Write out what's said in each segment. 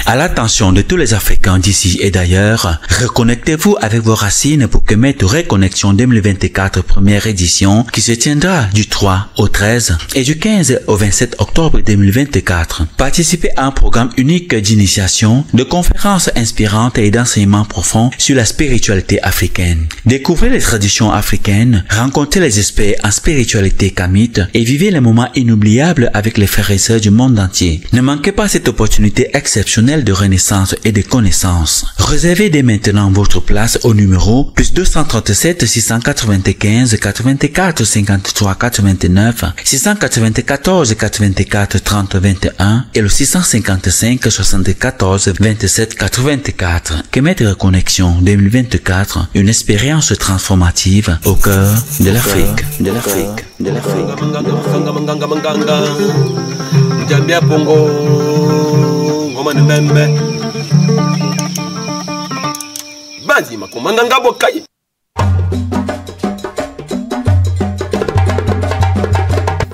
À l'attention de tous les Africains d'ici et d'ailleurs, reconnectez-vous avec vos racines pour Kemet Reconnexion 2024 première édition qui se tiendra du 3 au 13 et du 15 au 27 octobre 2024. Participez à un programme unique d'initiation, de conférences inspirantes et d'enseignements profonds sur la spiritualité africaine. Découvrez les traditions africaines, rencontrez les experts en spiritualité kamite et vivez les moments inoubliables avec les frères et sœurs du monde entier. Ne manquez pas cette opportunité exceptionnelle de renaissance et de connaissance. Réservez dès maintenant votre place au numéro +237 695 84 53 89 694 84 30 21 et le 655 74 27 84. Kemet Reconnexion 2024, une expérience transformative au cœur de l'Afrique.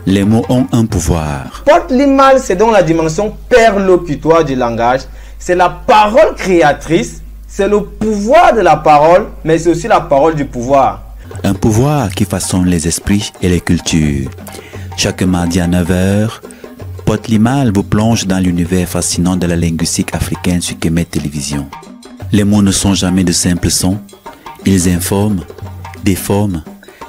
Les mots ont un pouvoir. Porte Limal, c'est dans la dimension perlocutoire du langage. C'est la parole créatrice, c'est le pouvoir de la parole, mais c'est aussi la parole du pouvoir. Un pouvoir qui façonne les esprits et les cultures. Chaque mardi à 9 h, Porte Limal vous plonge dans l'univers fascinant de la linguistique africaine sur Kemet Télévision. Les mots ne sont jamais de simples sons. Ils informent, déforment,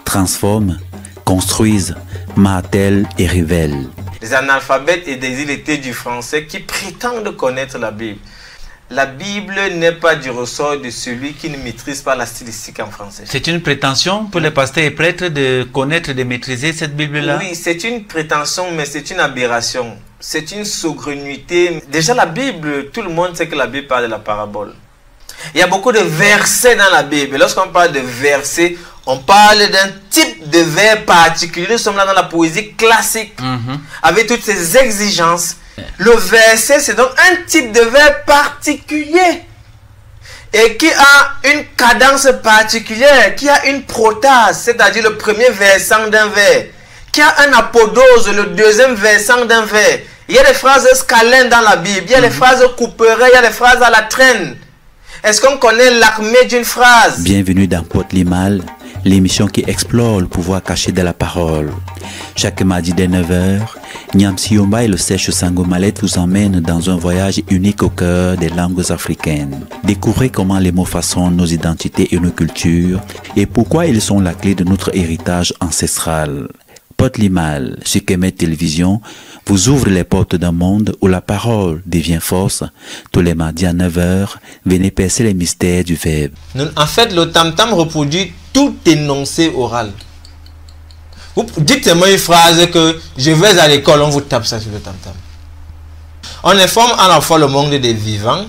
transforment, construisent, martèlent et révèlent. Les analphabètes et des illettrés du français qui prétendent connaître la Bible. La Bible n'est pas du ressort de celui qui ne maîtrise pas la stylistique en français. C'est une prétention pour les pasteurs et prêtres de connaître, de maîtriser cette Bible-là? Oui, c'est une prétention, mais c'est une aberration. C'est une saugrenuité. Déjà, la Bible, tout le monde sait que la Bible parle de la parabole. Il y a beaucoup de versets dans la Bible. Lorsqu'on parle de versets, on parle d'un type de vers particulier. Nous sommes là dans la poésie classique, avec toutes ces exigences. Le verset, c'est donc un type de vers particulier et qui a une cadence particulière, qui a une protase, c'est-à-dire le premier versant d'un vers, qui a un apodose, le deuxième versant d'un vers. Il y a des phrases scalènes dans la Bible, il y a des phrases couperées, il y a des phrases à la traîne. Est-ce qu'on connaît l'armée d'une phrase? Bienvenue dans Porte Limal, l'émission qui explore le pouvoir caché de la parole. Chaque mardi dès 9 h, Nyamsi Yomba et le Sèche Sangomalet vous emmènent dans un voyage unique au cœur des langues africaines. Découvrez comment les mots façonnent nos identités et nos cultures et pourquoi ils sont la clé de notre héritage ancestral. Porte Limal, sur Kemet Télévision, vous ouvre les portes d'un monde où la parole devient force. Tous les mardis à 9 h, venez percer les mystères du verbe. En fait, le tam-tam reproduit tout énoncé oral. Vous dites-moi une phrase que je vais à l'école, on vous tape ça sur le tam-tam. On informe à la fois le monde des vivants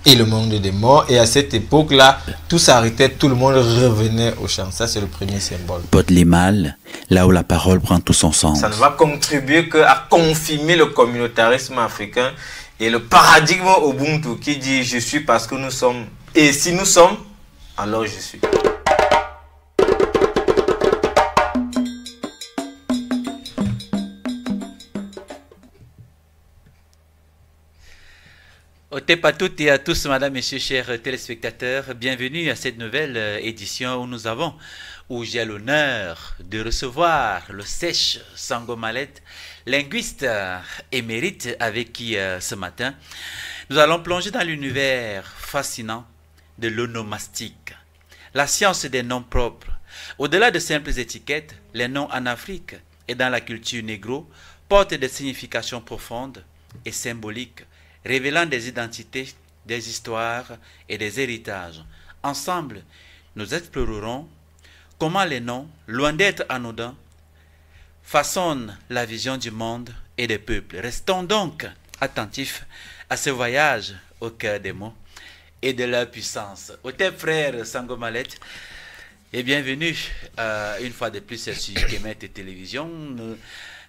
et le monde des morts. Et à cette époque-là, tout s'arrêtait, tout le monde revenait au chant. Ça, c'est le premier symbole. Porte Limal, là où la parole prend tout son sens. Ça ne va contribuer qu'à confirmer le communautarisme africain et le paradigme Ubuntu qui dit « je suis parce que nous sommes ». Et si nous sommes, alors je suis. Otep à toutes et à tous, madame, messieurs, chers téléspectateurs, bienvenue à cette nouvelle édition où j'ai l'honneur de recevoir le Sèche Sangomalet, linguiste émérite avec qui ce matin, nous allons plonger dans l'univers fascinant de l'onomastique, la science des noms propres. Au-delà de simples étiquettes, les noms en Afrique et dans la culture négro portent des significations profondes et symboliques, révélant des identités, des histoires et des héritages. Ensemble, nous explorerons comment les noms, loin d'être anodins, façonnent la vision du monde et des peuples. Restons donc attentifs à ce voyage au cœur des mots et de leur puissance. Otep frère Sangomalet, et bienvenue une fois de plus sur Kemet Télévision.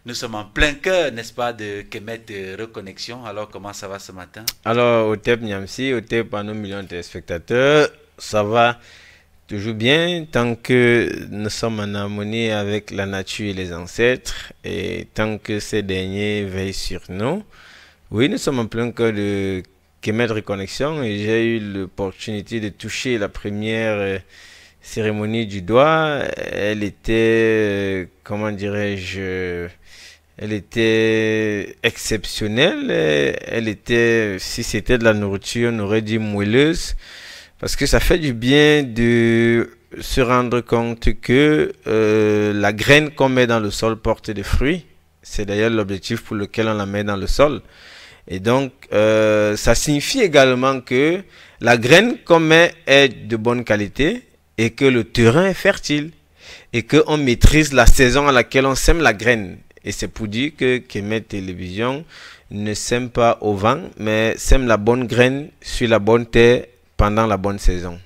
Nous sommes en plein cœur, n'est-ce pas, de Kemet Reconnexion. Alors, comment ça va ce matin? Alors, Otep Nyamsi, Otep à nos millions de téléspectateurs, ça va toujours bien tant que nous sommes en harmonie avec la nature et les ancêtres et tant que ces derniers veillent sur nous. Oui, nous sommes en plein cœur de Kemet Reconnexion et j'ai eu l'opportunité de toucher la première cérémonie du doigt. Elle était, comment dirais-je, elle était exceptionnelle. Elle était, si c'était de la nourriture, on aurait dit moelleuse. Parce que ça fait du bien de se rendre compte que la graine qu'on met dans le sol porte des fruits. C'est d'ailleurs l'objectif pour lequel on la met dans le sol. Et donc, ça signifie également que la graine qu'on met est de bonne qualité et que le terrain est fertile et qu'on maîtrise la saison à laquelle on sème la graine. Et c'est pour dire que Kemet Télévision ne sème pas au vent, mais sème la bonne graine sur la bonne terre pendant la bonne saison.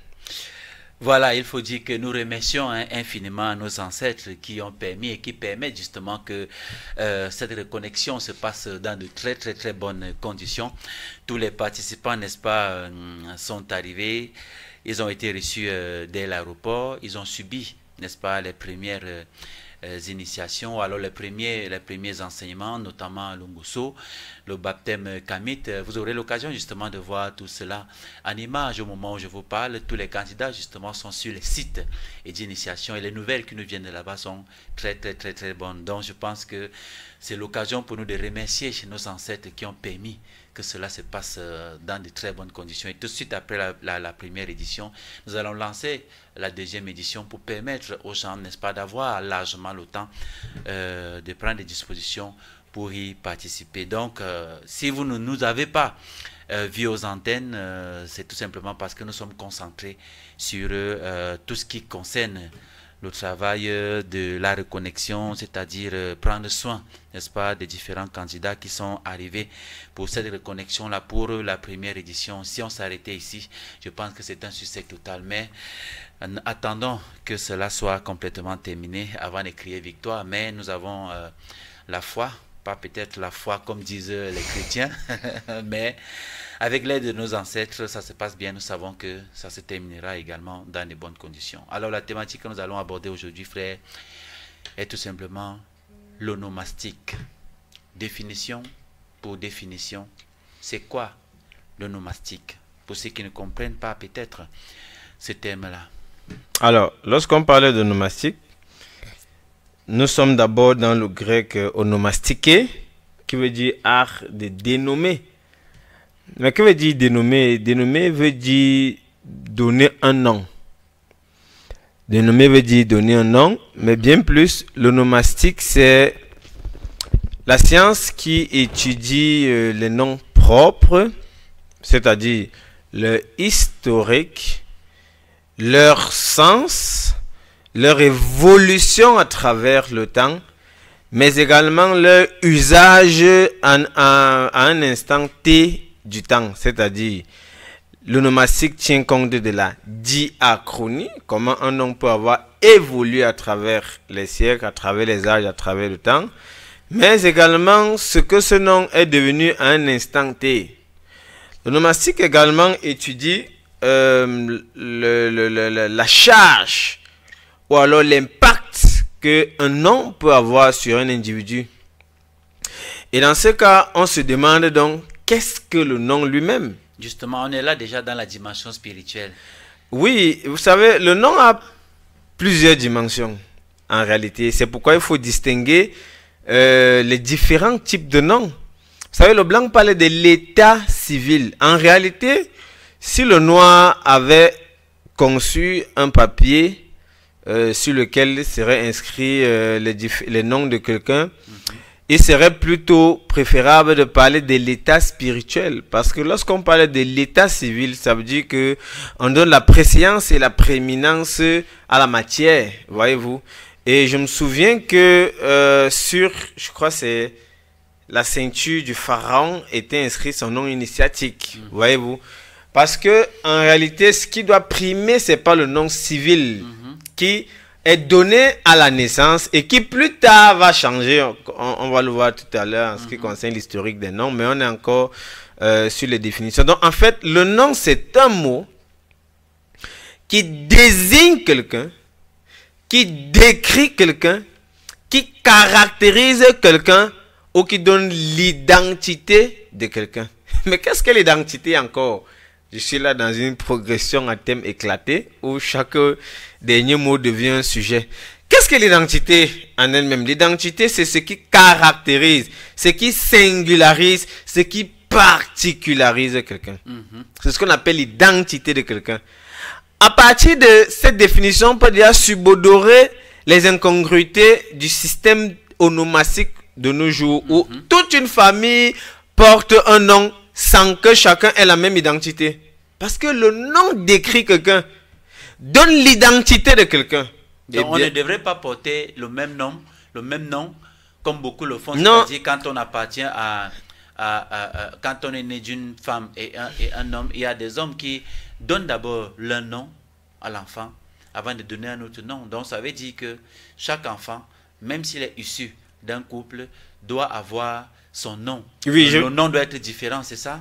Voilà, il faut dire que nous remercions infiniment nos ancêtres qui ont permis et qui permettent justement que cette reconnexion se passe dans de très bonnes conditions. Tous les participants, n'est-ce pas, sont arrivés, ils ont été reçus dès l'aéroport, ils ont subi, n'est-ce pas, les premières initiations, alors les premiers enseignements, notamment l'Unguso, le baptême Kamit. Vous aurez l'occasion justement de voir tout cela en image au moment où je vous parle. Tous les candidats justement sont sur les sites d'initiation et les nouvelles qui nous viennent de là-bas sont très bonnes. Donc je pense que c'est l'occasion pour nous de remercier nos ancêtres qui ont permis que cela se passe dans de très bonnes conditions. Et tout de suite après la première édition, nous allons lancer la deuxième édition pour permettre aux gens, n'est-ce pas, d'avoir largement le temps de prendre des dispositions pour y participer. Donc, si vous ne nous avez pas vu aux antennes, c'est tout simplement parce que nous sommes concentrés sur tout ce qui concerne le travail de la reconnexion, c'est-à-dire prendre soin, n'est-ce pas, des différents candidats qui sont arrivés pour cette reconnexion-là pour la première édition. Si on s'arrêtait ici, je pense que c'est un succès total, mais attendons que cela soit complètement terminé avant de crier victoire. Mais nous avons la foi, pas peut-être la foi comme disent les chrétiens, mais avec l'aide de nos ancêtres, ça se passe bien. Nous savons que ça se terminera également dans de bonnes conditions. Alors la thématique que nous allons aborder aujourd'hui, frère, est tout simplement l'onomastique. Définition pour définition. C'est quoi l'onomastique? Pour ceux qui ne comprennent pas peut-être ce terme-là. Alors, lorsqu'on parle d'onomastique, nous sommes d'abord dans le grec onomastike, qui veut dire art de dénommer. Mais que veut dire dénommer? Dénommer veut dire donner un nom. Dénommer veut dire donner un nom, mais bien plus, l'onomastique, c'est la science qui étudie les noms propres, c'est-à-dire leur historique, leur sens, leur évolution à travers le temps, mais également leur usage à un instant T du temps, c'est-à-dire l'onomastique tient compte de la diachronie, comment un nom peut avoir évolué à travers les siècles, à travers les âges, à travers le temps, mais également ce que ce nom est devenu à un instant T. L'onomastique également étudie la charge ou alors l'impact qu'un nom peut avoir sur un individu. Et dans ce cas, on se demande donc qu'est-ce que le nom lui-même? Justement, on est là déjà dans la dimension spirituelle. Oui, vous savez, le nom a plusieurs dimensions en réalité. C'est pourquoi il faut distinguer les différents types de noms. Vous savez, le blanc parlait de l'état civil. En réalité, si le noir avait conçu un papier sur lequel seraient inscrits les noms de quelqu'un, il serait plutôt préférable de parler de l'état spirituel. Parce que lorsqu'on parle de l'état civil, ça veut dire que on donne la préséance et la prééminence à la matière, voyez-vous. Et je me souviens que je crois c'est la ceinture du pharaon était inscrit son nom initiatique, voyez-vous. Parce que en réalité, ce qui doit primer, c'est pas le nom civil qui est donné à la naissance et qui plus tard va changer. On va le voir tout à l'heure en ce qui concerne l'historique des noms, mais on est encore sur les définitions. Donc en fait, le nom, c'est un mot qui désigne quelqu'un, qui décrit quelqu'un, qui caractérise quelqu'un ou qui donne l'identité de quelqu'un. Mais qu'est-ce que l'identité encore? Je suis là dans une progression à thème éclaté où chaque dernier mot devient un sujet. Qu'est-ce que l'identité en elle-même? L'identité, c'est ce qui caractérise, ce qui singularise, ce qui particularise quelqu'un. C'est ce qu'on appelle l'identité de quelqu'un. À partir de cette définition, on peut déjà subodorer les incongruités du système onomastique de nos jours, où toute une famille porte un nom sans que chacun ait la même identité. Parce que le nom décrit quelqu'un, donne l'identité de quelqu'un. Donc on ne devrait pas porter le même nom, comme beaucoup le font. C'est-à-dire quand on appartient quand on est né d'une femme et un homme, il y a des hommes qui donnent d'abord leur nom à l'enfant avant de donner un autre nom. Donc ça veut dire que chaque enfant, même s'il est issu d'un couple, doit avoir son nom. Oui, le nom doit être différent, c'est ça?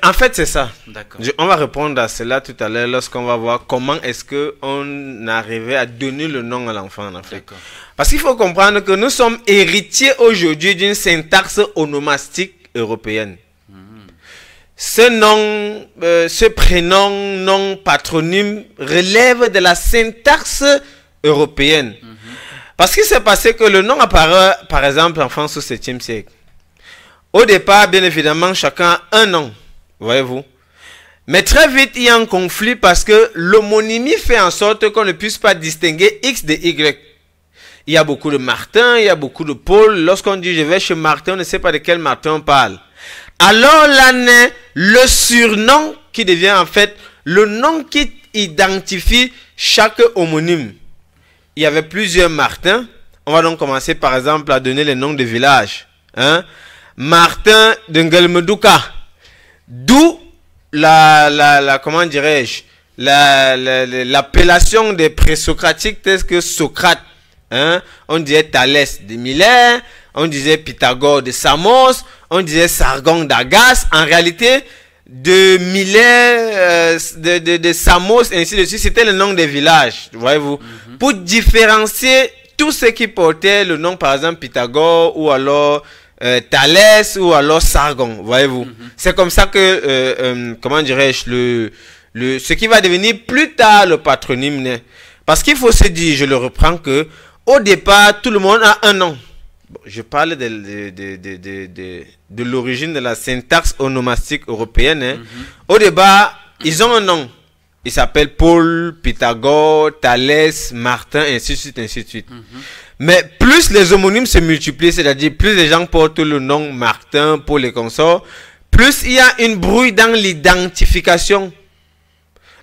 En fait, c'est ça. D'accord. On va répondre à cela tout à l'heure lorsqu'on va voir comment est-ce qu'on arrivait à donner le nom à l'enfant en Afrique. Parce qu'il faut comprendre que nous sommes héritiers aujourd'hui d'une syntaxe onomastique européenne. Ce nom, ce prénom, nom, patronyme relève de la syntaxe européenne. Parce qu'il s'est passé que le nom apparaît, par exemple, en France au 7e siècle. Au départ, bien évidemment, chacun a un nom, voyez-vous. Mais très vite, il y a un conflit parce que l'homonymie fait en sorte qu'on ne puisse pas distinguer X de Y. Il y a beaucoup de Martin, il y a beaucoup de Paul. Lorsqu'on dit je vais chez Martin, on ne sait pas de quel Martin on parle. Alors là naît le surnom qui devient en fait le nom qui identifie chaque homonyme. Il y avait plusieurs Martins. On va donc commencer par exemple à donner les noms de villages. Martin de Ngelmedouka. D'où comment dirais-je, l'appellation des présocratiques tels que Socrate. On disait Thalès de Milet, on disait Pythagore de Samos, on disait Sargon d'Agas. En réalité, de Milet, de Samos, ainsi de suite, c'était le nom des villages, voyez-vous. Pour différencier tous ceux qui portaient le nom, par exemple, Pythagore, ou alors Thalès, ou alors Sargon, voyez-vous. C'est comme ça que, comment dirais-je, ce qui va devenir plus tard le patronyme naît. Parce qu'il faut se dire, je le reprends, que au départ, tout le monde a un nom. Bon, je parle de l'origine de la syntaxe onomastique européenne. Au départ, ils ont un nom. Ils s'appellent Paul, Pythagore, Thalès, Martin, ainsi de suite, ainsi de suite. Mais plus les homonymes se multiplient, c'est-à-dire plus les gens portent le nom Martin, Paul et consorts, plus il y a une brouille dans l'identification.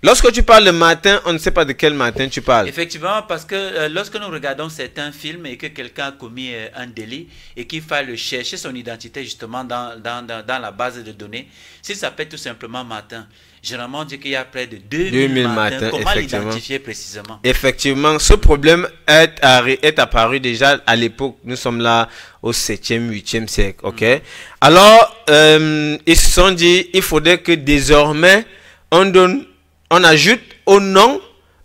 Lorsque tu parles de Martin, on ne sait pas de quel Martin tu parles. Effectivement, parce que lorsque nous regardons certains films et que quelqu'un a commis un délit et qu'il faille chercher son identité justement dans la base de données, s'il s'appelle tout simplement Martin, généralement on dit qu'il y a près de 2000 Martins. Comment l'identifier précisément? Effectivement, ce problème est apparu déjà à l'époque. Nous sommes là au 7e, 8e siècle. Okay? Alors, ils se sont dit, il faudrait que désormais, on ajoute au nom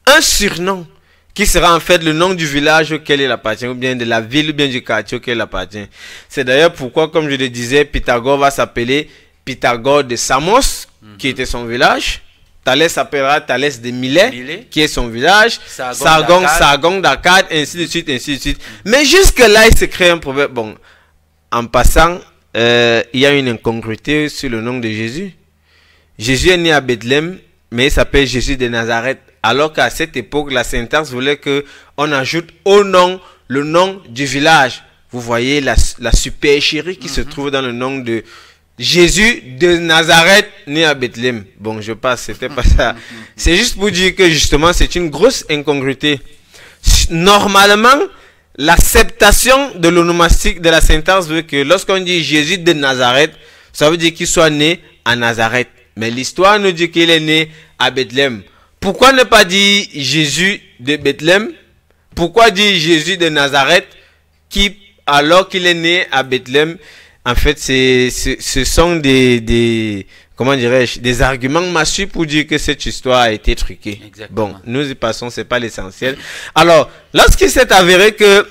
un surnom qui sera en fait le nom du village auquel il appartient, ou bien de la ville, ou bien du quartier auquel il appartient. C'est d'ailleurs pourquoi, comme je le disais, Pythagore va s'appeler Pythagore de Samos, qui était son village. Thalès s'appellera Thalès de Milet, qui est son village. Sargon d'Akkad, ainsi de suite, ainsi de suite. Mais jusque-là, il se crée un problème. Bon, en passant, il y a une incongruité sur le nom de Jésus. Jésus est né à Bethléem, mais il s'appelle Jésus de Nazareth. Alors qu'à cette époque, la syntaxe voulait qu'on ajoute au nom le nom du village. Vous voyez la supercherie qui se trouve dans le nom de Jésus de Nazareth, né à Bethléem. Bon, je passe, c'était pas ça. C'est juste pour dire que justement, c'est une grosse incongruité. Normalement, l'acceptation de l'onomastique de la syntaxe veut que lorsqu'on dit Jésus de Nazareth, ça veut dire qu'il soit né à Nazareth. Mais l'histoire nous dit qu'il est né à Bethléem. Pourquoi ne pas dire Jésus de Bethléem? Pourquoi dire Jésus de Nazareth alors qu'il est né à Bethléem? En fait, ce sont des comment dirais-je, des arguments massifs pour dire que cette histoire a été truquée. Exactement. Bon, nous y passons, c'est pas l'essentiel. Alors, lorsqu'il s'est avéré que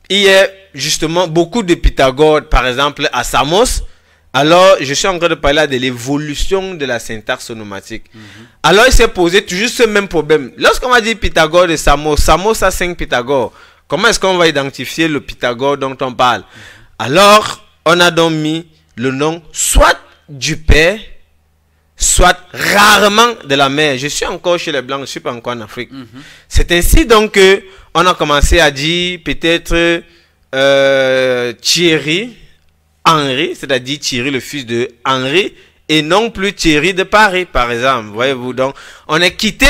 il y a justement beaucoup de Pythagore, par exemple, à Samos, alors je suis en train de parler de l'évolution de la syntaxe onomastique. Alors, il s'est posé toujours ce même problème. Lorsqu'on va dire Pythagore de Samos, Samos a 5 Pythagore. Comment est-ce qu'on va identifier le Pythagore dont on parle? Alors, on a donc mis le nom soit du père, soit rarement de la mère. Je suis encore chez les Blancs, je ne suis pas encore en Afrique. C'est ainsi donc que on a commencé à dire peut-être Thierry, Henri, c'est-à-dire Thierry le fils de Henri, et non plus Thierry de Paris, par exemple. Voyez-vous, donc on est quitté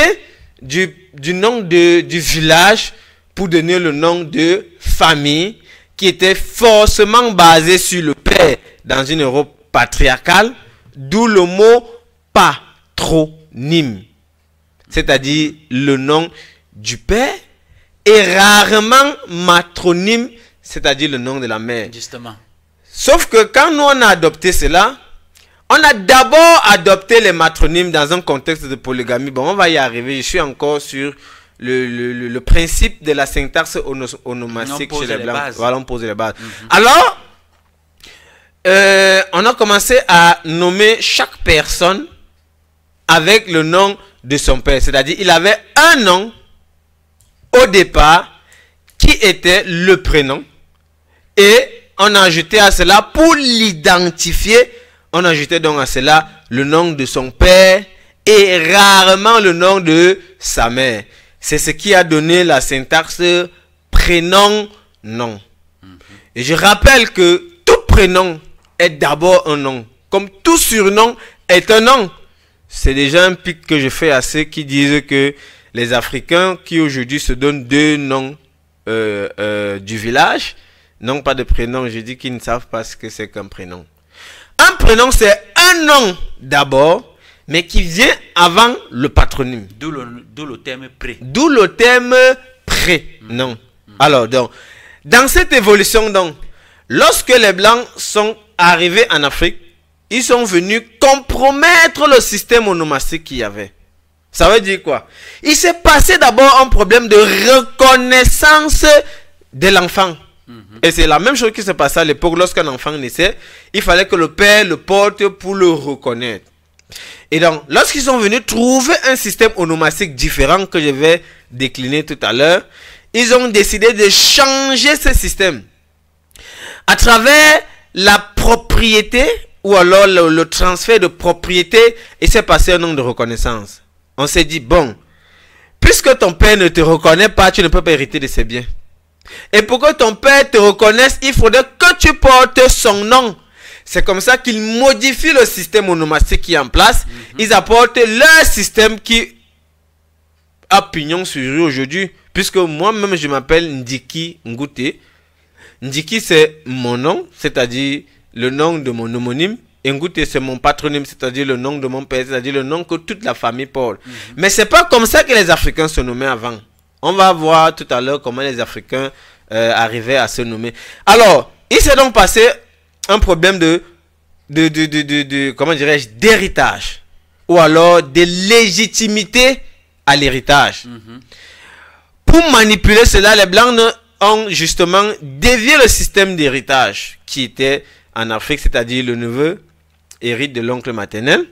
du nom du village pour donner le nom de famille qui était forcément basé sur le père dans une Europe patriarcale, d'où le mot patronyme, c'est-à-dire le nom du père, et rarement matronyme, c'est-à-dire le nom de la mère. Justement. Sauf que quand nous on a adopté cela, on a d'abord adopté les matronymes dans un contexte de polygamie. Bon, on va y arriver, je suis encore sur le principe de la syntaxe onomastique chez les Blancs. Voilà, on pose les bases. Alors, on a commencé à nommer chaque personne avec le nom de son père. C'est-à-dire, il avait un nom au départ qui était le prénom. Et on a ajouté à cela, pour l'identifier, on a ajouté donc à cela le nom de son père et rarement le nom de sa mère. C'est ce qui a donné la syntaxe prénom-nom. Et je rappelle que tout prénom est d'abord un nom. Comme tout surnom est un nom. C'est déjà un pic que je fais à ceux qui disent que les Africains qui aujourd'hui se donnent 2 noms du village, non pas de prénom, je dis qu'ils ne savent pas ce que c'est qu'un prénom. Un prénom, c'est un nom d'abord, mais qui vient avant le patronyme. D'où le terme pré. D'où le terme prénom. Alors, donc, dans cette évolution, donc, lorsque les Blancs sont arrivés en Afrique, ils sont venus compromettre le système onomastique qu'il y avait. Ça veut dire quoi? Il s'est passé d'abord un problème de reconnaissance de l'enfant. Et c'est la même chose qui s'est passée à l'époque lorsqu'un enfant naissait. Il fallait que le père le porte pour le reconnaître. Et donc, lorsqu'ils sont venus trouver un système onomastique différent que je vais décliner tout à l'heure, ils ont décidé de changer ce système. À travers la propriété, ou alors le transfert de propriété, il s'est passé un nombre de reconnaissance. On s'est dit, bon, puisque ton père ne te reconnaît pas, tu ne peux pas hériter de ses biens. Et pour que ton père te reconnaisse, il faudrait que tu portes son nom. C'est comme ça qu'ils modifient le système onomastique qui est en place. Ils apportent leur système qui a pignon sur rue aujourd'hui. Puisque moi-même, je m'appelle Ndiki Ngouté. Ndiki, c'est mon nom, c'est-à-dire le nom de mon homonyme. Et Ngouté, c'est mon patronyme, c'est-à-dire le nom de mon père, c'est-à-dire le nom que toute la famille porte. Mais c'est pas comme ça que les Africains se nommaient avant. On va voir tout à l'heure comment les Africains arrivaient à se nommer. Alors, il s'est donc passé un problème comment dirais-je, d'héritage. Ou alors de légitimité à l'héritage. Pour manipuler cela, les Blancs ont justement dévié le système d'héritage qui était en Afrique, c'est-à-dire le neveu hérite de l'oncle maternel.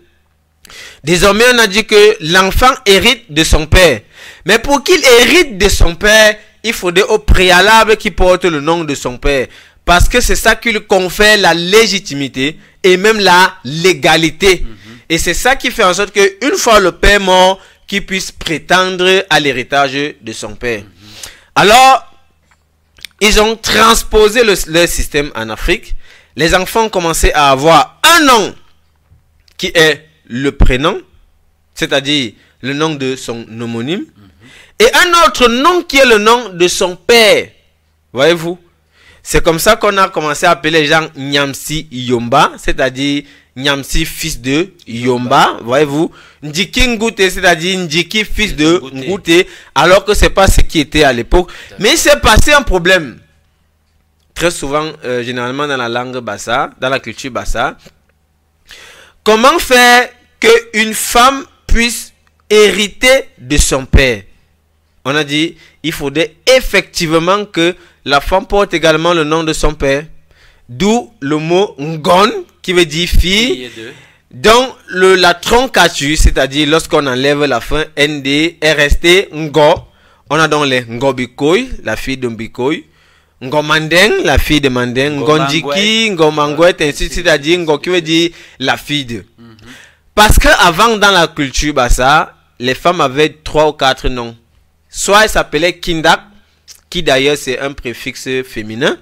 Désormais, on a dit que l'enfant hérite de son père. Mais pour qu'il hérite de son père, il faudrait au préalable qu'il porte le nom de son père. Parce que c'est ça qui lui confère la légitimité et même la légalité. Et c'est ça qui fait en sorte qu'une fois le père mort, qu'il puisse prétendre à l'héritage de son père. Alors, ils ont transposé leur système en Afrique. Les enfants ont commencé à avoir un nom qui est le prénom, c'est-à-dire le nom de son homonyme, et un autre nom qui est le nom de son père. Voyez-vous? C'est comme ça qu'on a commencé à appeler les gens Nyamsi Yomba, c'est-à-dire Nyamsi fils de Yomba. Voyez-vous? Ndiki Ngouté, c'est-à-dire Ndiki fils de Ngouté, alors que ce n'est pas ce qui était à l'époque. Mais il s'est passé un problème. Très souvent, généralement dans la langue bassa, dans la culture bassa, comment faire qu'une femme puisse hériter de son père? On a dit, il faudrait effectivement que la femme porte également le nom de son père. D'où le mot Ngon, qui veut dire fille. Donc, la troncature, c'est-à-dire lorsqu'on enlève la fin ND, est resté Ngo. On a donc les Ngobikoy, la fille de Mbikoy. Ngomandeng, la fille de Mandeng. Ngonjiki, Ngomangwet, ainsi, c'est-à-dire Ngo qui veut dire la fille de. Parce que avant dans la culture Bassa, les femmes avaient 3 ou 4 noms. Soit elles s'appelaient Kindak, qui d'ailleurs c'est un préfixe féminin.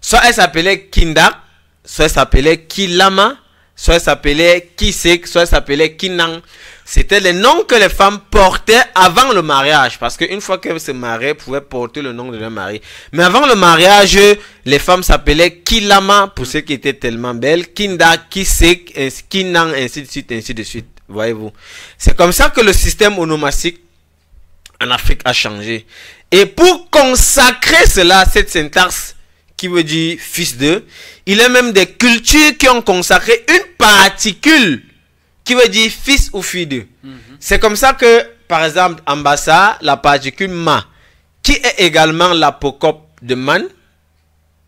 Soit elles s'appelaient Kindak, soit elles s'appelaient Kilama, soit elles s'appelaient Kisek, soit elles s'appelaient Kinang. C'était les noms que les femmes portaient avant le mariage. Parce qu'une fois qu'elles se mariaient, elles pouvaient porter le nom de leur mari. Mais avant le mariage, les femmes s'appelaient Kilama, pour ceux qui étaient tellement belles, Kindak, Kisek, Kinang, ainsi de suite, ainsi de suite. Voyez-vous. C'est comme ça que le système onomastique en Afrique a changé. Et pour consacrer cela, cette syntaxe qui veut dire fils de, il y a même des cultures qui ont consacré une particule qui veut dire fils ou fille de. C'est comme ça que, par exemple, en Bassa, la particule ma, qui est également l'apocope de man,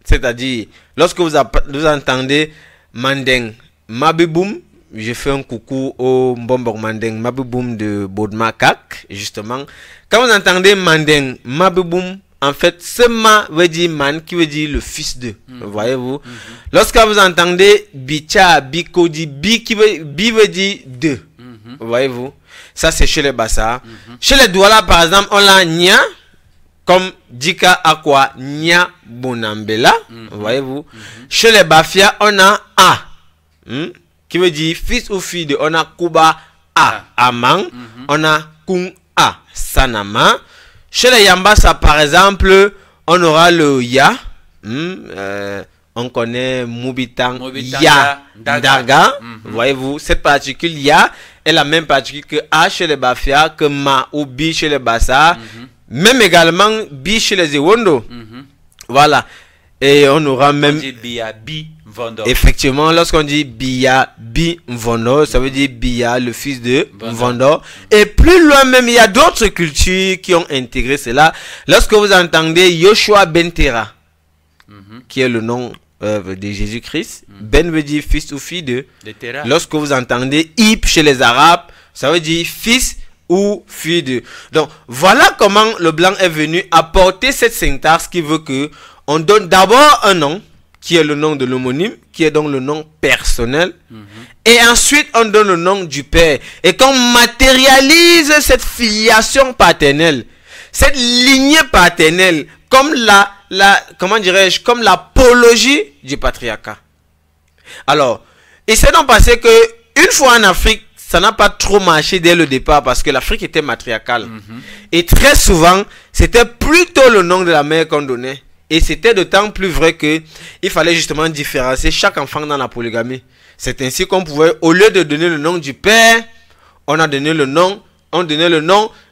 c'est-à-dire, lorsque vous entendez mandeng, mabiboum, je fais un coucou au Mbombor Mandeng Mabiboum de Bodmakak, justement. Quand vous entendez Mandeng Mabiboum, en fait, ce ma veut dire man, qui veut dire le fils de. Voyez-vous? Lorsque vous entendez Bicha, Bikodi, bi veut dire de. Voyez-vous? Ça, c'est chez les Bassa. Chez les Douala, par exemple, on a Nya, comme Dika Aqua, Nya Bonambela. Voyez-vous? Chez les Bafia, on a A. Qui veut dire fils ou fille de. On a Kuba A Amang, on a Kung A Sanama. Chez les Yambasa, par exemple, on aura le Ya. On connaît Mubitang Ya Daga. Voyez-vous, cette particule Ya est la même particule que A chez les Bafia, que Ma ou Bi chez les Bassa, même également Bi chez les Ewondo. Voilà. Et on aura même. Effectivement, lorsqu'on dit Biya Bi Mvondo, ça veut dire Biya, le fils de Mvondo. Et plus loin même, il y a d'autres cultures qui ont intégré cela. Lorsque vous entendez Yoshua Bentera, qui est le nom de Jésus-Christ, Ben veut dire fils ou fille de. Lorsque vous entendez Ip chez les Arabes, ça veut dire fils ou fille de. Donc, voilà comment le blanc est venu apporter cette syntaxe qui veut que on donne d'abord un nom, qui est le nom de l'homonyme, qui est donc le nom personnel. Et ensuite, on donne le nom du père. Et qu'on matérialise cette filiation paternelle, cette lignée paternelle, comme comment dirais-je, comme l'apologie du patriarcat. Alors, il s'est donc passé que, une fois en Afrique, ça n'a pas trop marché dès le départ parce que l'Afrique était matriarcale. Et très souvent, c'était plutôt le nom de la mère qu'on donnait. Et c'était d'autant plus vrai que il fallait justement différencier chaque enfant dans la polygamie. C'est ainsi qu'on pouvait, au lieu de donner le nom du père, on donnait le nom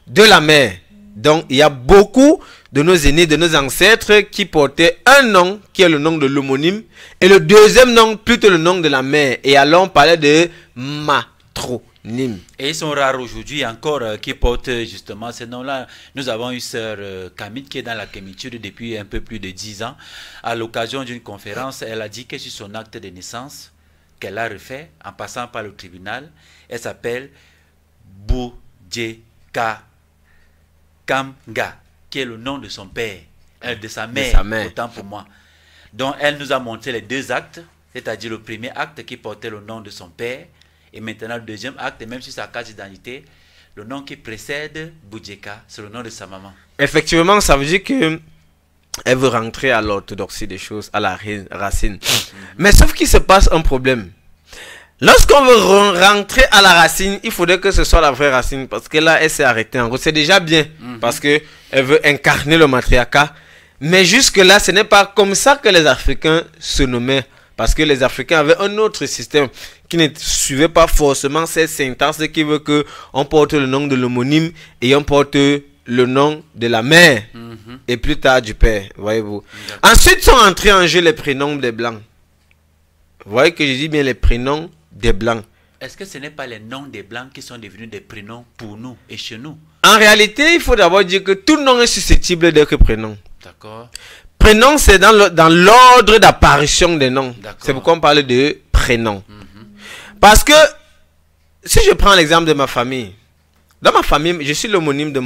de la mère. Donc, il y a beaucoup de nos aînés, de nos ancêtres qui portaient un nom qui est le nom de l'homonyme et le deuxième nom plutôt le nom de la mère. Et alors, on parlait de matronyme. Et ils sont rares aujourd'hui encore qui portent justement ces noms-là. Nous avons une sœur Camille qui est dans la kémitude depuis un peu plus de 10 ans. À l'occasion d'une conférence, elle a dit que sur son acte de naissance, qu'elle a refait en passant par le tribunal, elle s'appelle Boudjeka Kamga, qui est le nom de son père, de sa mère, autant pour moi. Donc elle nous a montré les deux actes, c'est-à-dire le premier acte qui portait le nom de son père, et maintenant le deuxième acte, et même sur sa carte d'identité, le nom qui précède Boudjeka, c'est le nom de sa maman. Effectivement, ça veut dire que elle veut rentrer à l'orthodoxie des choses, à la racine. Mais sauf qu'il se passe un problème. Lorsqu'on veut rentrer à la racine, il faudrait que ce soit la vraie racine. Parce que là, elle s'est arrêtée en gros. C'est déjà bien. Parce qu'elle veut incarner le matriarcat. Mais jusque-là, ce n'est pas comme ça que les Africains se nommaient. Parce que les Africains avaient un autre système qui ne suivait pas forcément cette syntaxe qui veut qu'on porte le nom de l'homonyme et on porte le nom de la mère et plus tard du père, voyez-vous. Ensuite sont entrés en jeu les prénoms des blancs. Vous voyez que je dis bien les prénoms des blancs. Est-ce que ce n'est pas les noms des Blancs qui sont devenus des prénoms pour nous et chez nous? En réalité, il faut d'abord dire que tout nom est susceptible d'être prénom. D'accord. Prénom, c'est dans l'ordre d'apparition des noms. C'est pourquoi on parle de prénom. Parce que, si je prends l'exemple de ma famille, dans ma famille, je suis l'homonyme de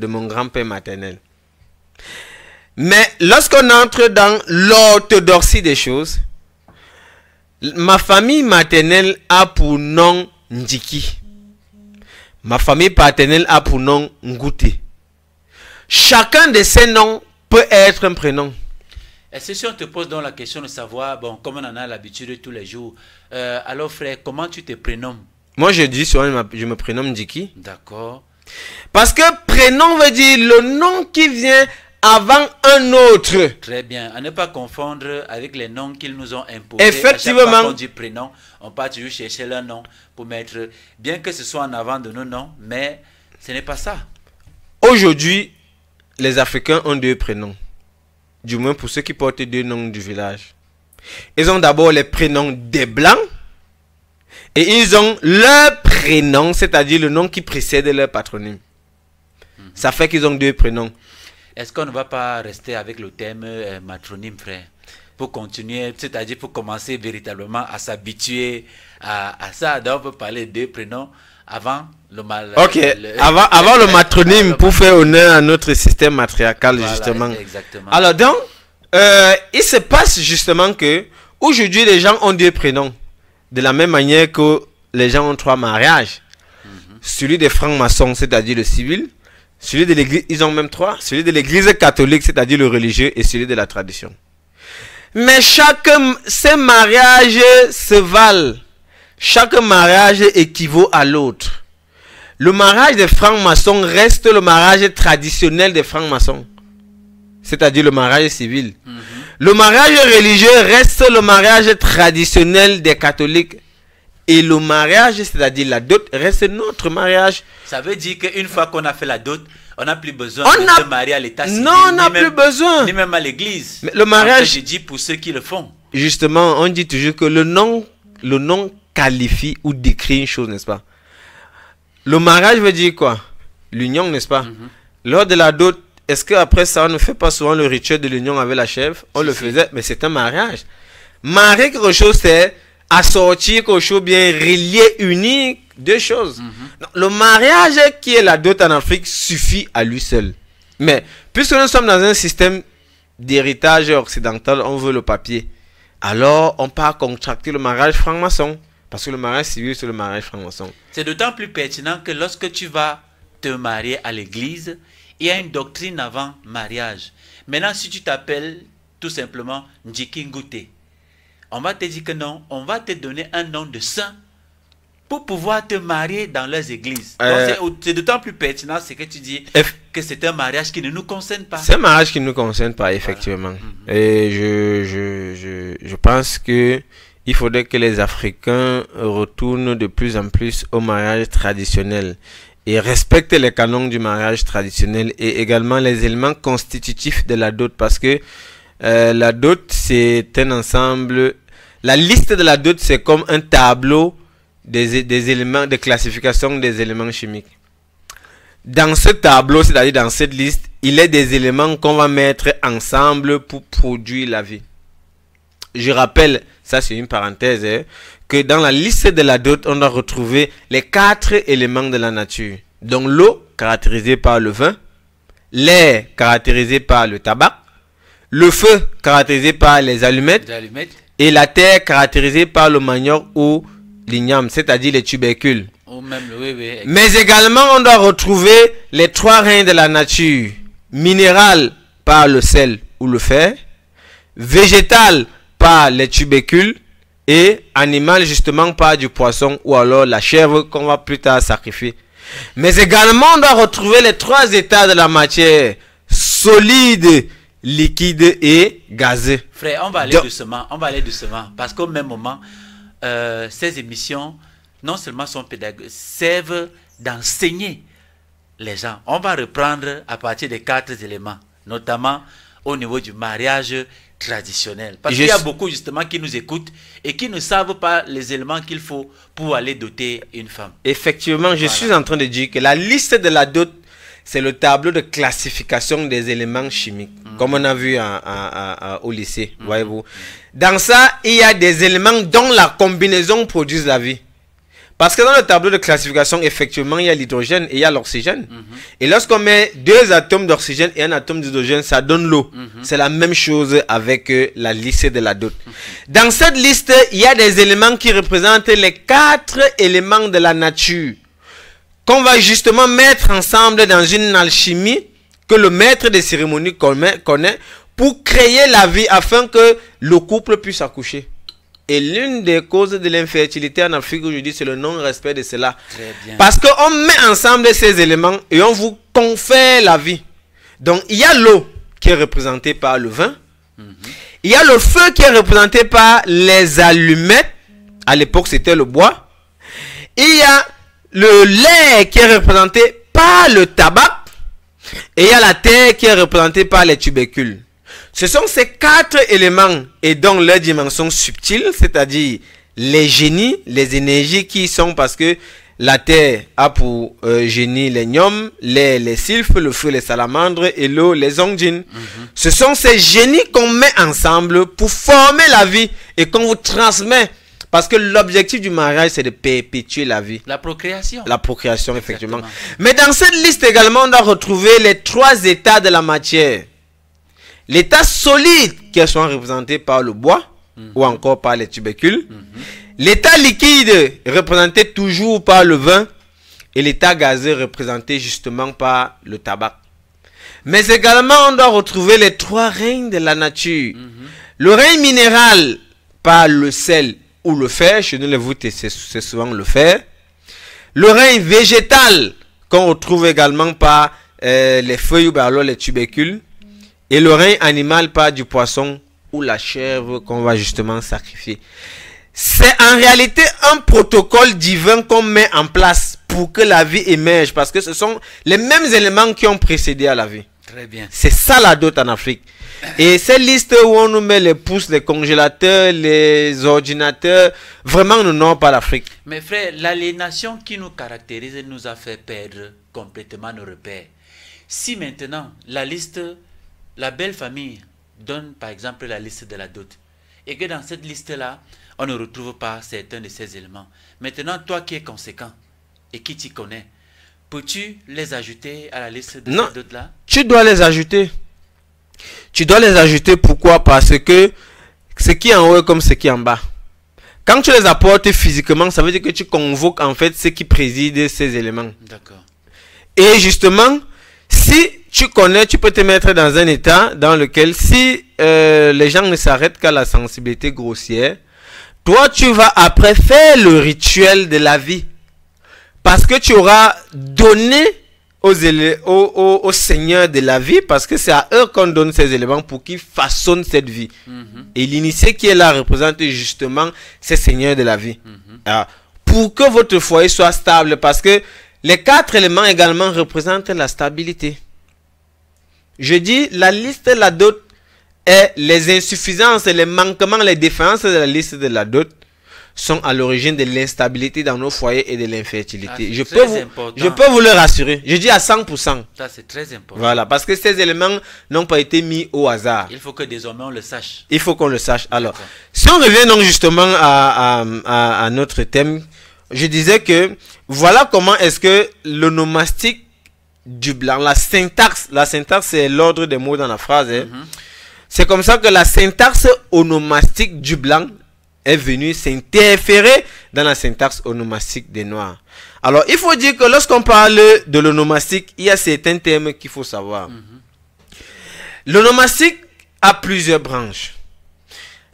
mon grand-père maternel. Mais lorsqu'on entre dans l'orthodoxie des choses, ma famille maternelle a pour nom Ndjiki. Ma famille paternelle a pour nom Ngouté. Chacun de ces noms peut être un prénom. Est-ce que si on te pose donc la question de savoir, bon, comme on en a l'habitude tous les jours, alors frère, comment tu te prénommes? Moi je dis souvent, je me prénomme Ndjiki. D'accord. Parce que prénom veut dire le nom qui vient avant un autre. Très bien. À ne pas confondre avec les noms qu'ils nous ont imposés. Effectivement. À chaque fois qu'on dit prénom, on part toujours chercher leur nom pour mettre, bien que ce soit en avant de nos noms, mais ce n'est pas ça. Aujourd'hui, les Africains ont deux prénoms. Du moins pour ceux qui portent deux noms du village. Ils ont d'abord les prénoms des Blancs. Et ils ont leur prénom, c'est-à-dire le nom qui précède leur patronyme. Ça fait qu'ils ont deux prénoms. Est-ce qu'on ne va pas rester avec le thème matronyme, frère? Pour continuer, c'est-à-dire pour commencer véritablement à s'habituer à ça. Donc on peut parler de deux prénoms avant le mal. Ok, avant le matronyme, pour faire honneur à notre système matriarcal, voilà, justement. Exactement. Alors donc, il se passe justement que aujourd'hui les gens ont deux prénoms. De la même manière que les gens ont trois mariages. Celui des francs-maçons, c'est-à-dire le civil. Celui de l'église, ils ont même trois. Celui de l'église catholique, c'est-à-dire le religieux, et celui de la tradition. Mais ces mariages se valent. Chaque mariage équivaut à l'autre. Le mariage des francs-maçons reste le mariage traditionnel des francs-maçons. C'est-à-dire le mariage civil. Le mariage religieux reste le mariage traditionnel des catholiques. Et le mariage, c'est-à-dire la dot, reste notre mariage. Ça veut dire qu'une fois qu'on a fait la dot, on n'a plus besoin de se marier à l'état civil. Non, on n'a plus besoin. Ni même à l'église. Le mariage, je dis pour ceux qui le font. Justement, on dit toujours que le nom qualifie ou décrit une chose, n'est-ce pas? Le mariage veut dire quoi? L'union, n'est-ce pas? Lors de la dot, est-ce qu'après ça, on ne fait pas souvent le rituel de l'union avec la chèvre? On le faisait, mais c'est un mariage. Marier quelque chose, c'est assortir quelque chose bien relié, unique, deux choses. Donc, le mariage qui est la dot en Afrique suffit à lui seul. Mais puisque nous sommes dans un système d'héritage occidental, on veut le papier. Alors, on part contracter le mariage franc-maçon. Parce que le mariage civil, c'est le mariage franc-maçon. C'est d'autant plus pertinent que lorsque tu vas te marier à l'église, il y a une doctrine avant mariage. Maintenant, si tu t'appelles tout simplement Ndjiki Ngouté, on va te dire que non, on va te donner un nom de saint pour pouvoir te marier dans leurs églises. C'est d'autant plus pertinent ce que tu dis, que c'est un mariage qui ne nous concerne pas. C'est un mariage qui ne nous concerne pas, effectivement. Voilà. Et je pense que il faudrait que les Africains retournent de plus en plus au mariage traditionnel et respectent les canons du mariage traditionnel et également les éléments constitutifs de la dot, parce que la dot, c'est un ensemble. La liste de la dot, c'est comme un tableau des éléments de classification des éléments chimiques. Dans ce tableau, c'est-à-dire dans cette liste, il y a des éléments qu'on va mettre ensemble pour produire la vie. Je rappelle, ça c'est une parenthèse, que dans la liste de la dot, on doit retrouver les 4 éléments de la nature. Donc l'eau, caractérisée par le vin, l'air, caractérisé par le tabac, le feu, caractérisé par les allumettes, et la terre, caractérisée par le manioc ou l'igname, c'est-à-dire les tubercules. Mais également, on doit retrouver les 3 reins de la nature. Minéral, par le sel ou le fer. Végétal, par les tubercules. Et animal, justement, par du poisson ou alors la chèvre qu'on va plus tard sacrifier. Mais également, on doit retrouver les 3 états de la matière. Solide, liquide et gazeux. Frère, on va aller doucement, parce qu'au même moment, ces émissions, non seulement sont pédagogiques, servent d'enseigner les gens. On va reprendre à partir des 4 éléments, notamment au niveau du mariage traditionnel. Parce qu'il y a beaucoup justement qui nous écoutent et qui ne savent pas les éléments qu'il faut pour aller doter une femme. Effectivement, je suis en train de dire que la liste de la dot, c'est le tableau de classification des éléments chimiques, comme on a vu au lycée, voyez-vous. Dans ça, il y a des éléments dont la combinaison produit la vie. Parce que dans le tableau de classification, effectivement, il y a l'hydrogène et il y a l'oxygène. Et lorsqu'on met 2 atomes d'oxygène et un atome d'hydrogène, ça donne l'eau. C'est la même chose avec la liste de la dot. Dans cette liste, il y a des éléments qui représentent les 4 éléments de la nature, qu'on va justement mettre ensemble dans une alchimie que le maître des cérémonies connaît pour créer la vie afin que le couple puisse accoucher. Et l'une des causes de l'infertilité en Afrique aujourd'hui, c'est le non-respect de cela. Parce qu'on met ensemble ces éléments et on vous confère la vie. Donc, il y a l'eau qui est représentée par le vin. Il y a le feu qui est représenté par les allumettes. À l'époque, c'était le bois. Il y a le lait qui est représenté par le tabac. Et il y a la terre qui est représentée par les tubercules. Ce sont ces 4 éléments et donc leurs dimensions subtiles, c'est-à-dire les génies, les énergies qui sont, parce que la terre a pour génie les gnomes, les sylphes, le feu, les salamandres et l'eau, les onguines. Ce sont ces génies qu'on met ensemble pour former la vie et qu'on vous transmet. Parce que l'objectif du mariage, c'est de perpétuer la vie. La procréation. La procréation, effectivement. Mais dans cette liste également, on doit retrouver les 3 états de la matière. L'état solide qui sont représentés par le bois ou encore par les tubercules. L'état liquide représenté toujours par le vin. Et l'état gazeux représenté justement par le tabac. Mais également on doit retrouver les 3 règnes de la nature. Le règne minéral par le sel ou le fer. Chez nous les voûtes c'est souvent le fer. Le règne végétal qu'on retrouve également par les feuilles ou alors les tubercules. Et le règne animal par du poisson ou la chèvre qu'on va justement sacrifier. C'est en réalité un protocole divin qu'on met en place pour que la vie émerge. Parce que ce sont les mêmes éléments qui ont précédé à la vie. Très bien. C'est ça la dot en Afrique. Et cette liste où on nous met les pouces, les congélateurs, les ordinateurs, vraiment nous n'avons pas l'Afrique. Mais frère, l'aliénation qui nous caractérise nous a fait perdre complètement nos repères. Si maintenant la liste... La belle famille donne par exemple la liste de la dot. Et que dans cette liste-là, on ne retrouve pas certains de ces éléments. Maintenant, toi qui es conséquent et qui t'y connais, peux-tu les ajouter à la liste de cette dot-là? Tu dois les ajouter. Tu dois les ajouter, pourquoi? Parce que ce qui est en haut est comme ce qui est en bas. Quand tu les apportes physiquement, ça veut dire que tu convoques en fait ce qui préside ces éléments. D'accord. Et justement, si tu connais, tu peux te mettre dans un état dans lequel si les gens ne s'arrêtent qu'à la sensibilité grossière, toi tu vas après faire le rituel de la vie. Parce que tu auras donné aux seigneurs de la vie, parce que c'est à eux qu'on donne ces éléments pour qu'ils façonnent cette vie. Et l'initié qui est là représente justement ces seigneurs de la vie. Alors, pour que votre foyer soit stable, parce que les 4 éléments également représentent la stabilité. Je dis, la liste de la dot et les insuffisances, les manquements, les défaillances de la liste de la dot sont à l'origine de l'instabilité dans nos foyers et de l'infertilité. Je peux vous le rassurer. Je dis à 100%. Ça, c'est très important. Voilà, parce que ces éléments n'ont pas été mis au hasard. Il faut que désormais on le sache. Il faut qu'on le sache. Alors, si on revient donc justement à notre thème, je disais que voilà comment est-ce que l'onomastique du blanc, la syntaxe c'est l'ordre des mots dans la phrase. C'est comme ça que la syntaxe onomastique du blanc est venue s'interférer dans la syntaxe onomastique des noirs. Alors, il faut dire que lorsqu'on parle de l'onomastique, il y a certains termes qu'il faut savoir. L'onomastique a plusieurs branches.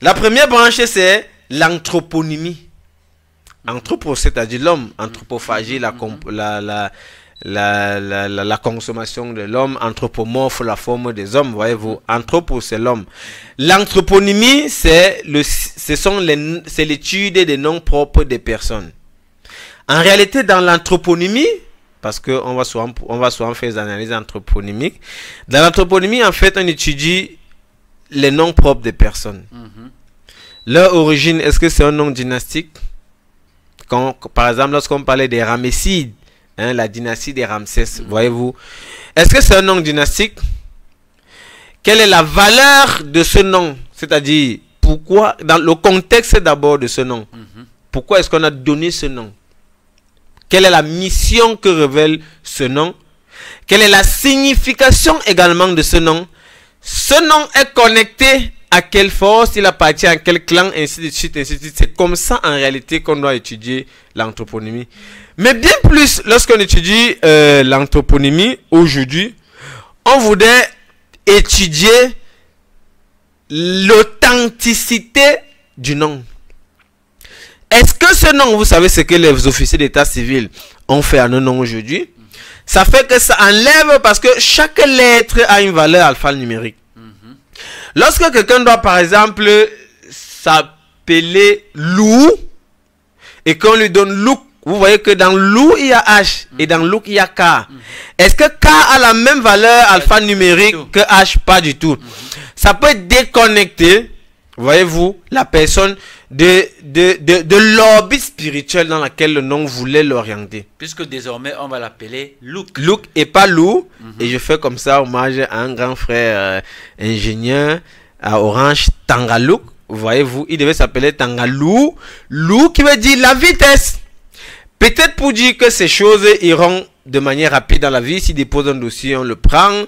La première branche, c'est l'anthroponymie. Anthropo, c'est-à-dire l'homme. Anthropophagie, la consommation de l'homme. Anthropomorphe, la forme des hommes. Voyez-vous, anthropo, c'est l'homme. L'anthroponymie, c'est l'étude des noms propres des personnes. En réalité, dans l'anthroponymie, parce qu'on va souvent faire des analyses anthroponymiques, dans l'anthroponymie, en fait, on étudie les noms propres des personnes. Leur origine, est-ce que c'est un nom dynastique? Par exemple, lorsqu'on parlait des Ramessides, hein, la dynastie des Ramsès, voyez-vous, est-ce que c'est un nom dynastique? Quelle est la valeur de ce nom? C'est-à-dire, pourquoi, dans le contexte d'abord de ce nom, pourquoi est-ce qu'on a donné ce nom? Quelle est la mission que révèle ce nom? Quelle est la signification également de ce nom? Ce nom est connecté à quelle force, il appartient à quel clan, ainsi de suite, ainsi de suite. C'est comme ça en réalité qu'on doit étudier l'anthroponymie. Mais bien plus, lorsqu'on étudie l'anthroponymie aujourd'hui, on voudrait étudier l'authenticité du nom. Est-ce que ce nom, vous savez ce que les officiers d'état civil ont fait à nos noms aujourd'hui? Ça fait que ça enlève parce que chaque lettre a une valeur alphanumérique. Lorsque quelqu'un doit par exemple s'appeler Lou et qu'on lui donne Louk, vous voyez que dans Lou il y a H et dans Louk il y a K. Est-ce que K a la même valeur alphanumérique que H? Pas du tout. Ça peut déconnecter, voyez-vous, la personne de l'orbite spirituelle dans laquelle le nom voulait l'orienter. Puisque désormais, on va l'appeler Louk. Louk et pas Lou. Et je fais comme ça hommage à un grand frère ingénieur à Orange, Tangalouk. Voyez-vous, il devait s'appeler Tangalou. Lou qui veut dire la vitesse. Peut-être pour dire que ces choses iront de manière rapide dans la vie. S'il dépose un dossier, on le prend.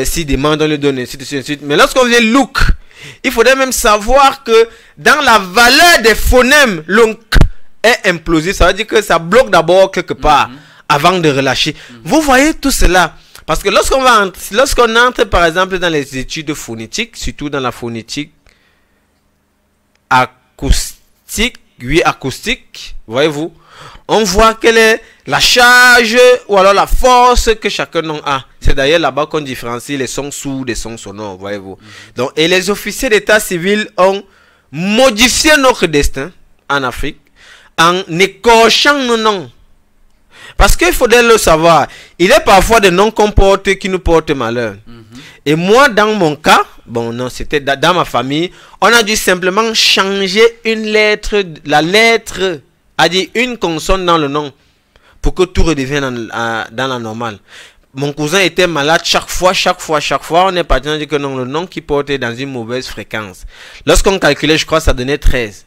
S'il demande, on le donne, ainsi de suite. Mais lorsqu'on vient Louk, il faudrait même savoir que dans la valeur des phonèmes, le k est implosif. Ça veut dire que ça bloque d'abord quelque part avant de relâcher. Vous voyez tout cela. Parce que lorsqu'on entre par exemple dans les études phonétiques, surtout dans la phonétique acoustique, voyez-vous, on voit quelle est la charge ou alors la force que chacun nom a. C'est d'ailleurs là-bas qu'on différencie les sons sourds des sons sonores, voyez-vous. Donc, et les officiers d'état civil ont modifié notre destin en Afrique en écorchant nos noms. Parce qu'il faudrait le savoir, il y a parfois des noms qu'on porte qui nous portent malheur. Et moi, dans mon cas, bon non, c'était dans ma famille, on a dû simplement changer une lettre, la lettre, a dit une consonne dans le nom, pour que tout redevienne dans la normale. Mon cousin était malade chaque fois, on est parti dire que non, le nom qu'il portait dans une mauvaise fréquence. Lorsqu'on calculait, je crois que ça donnait 13.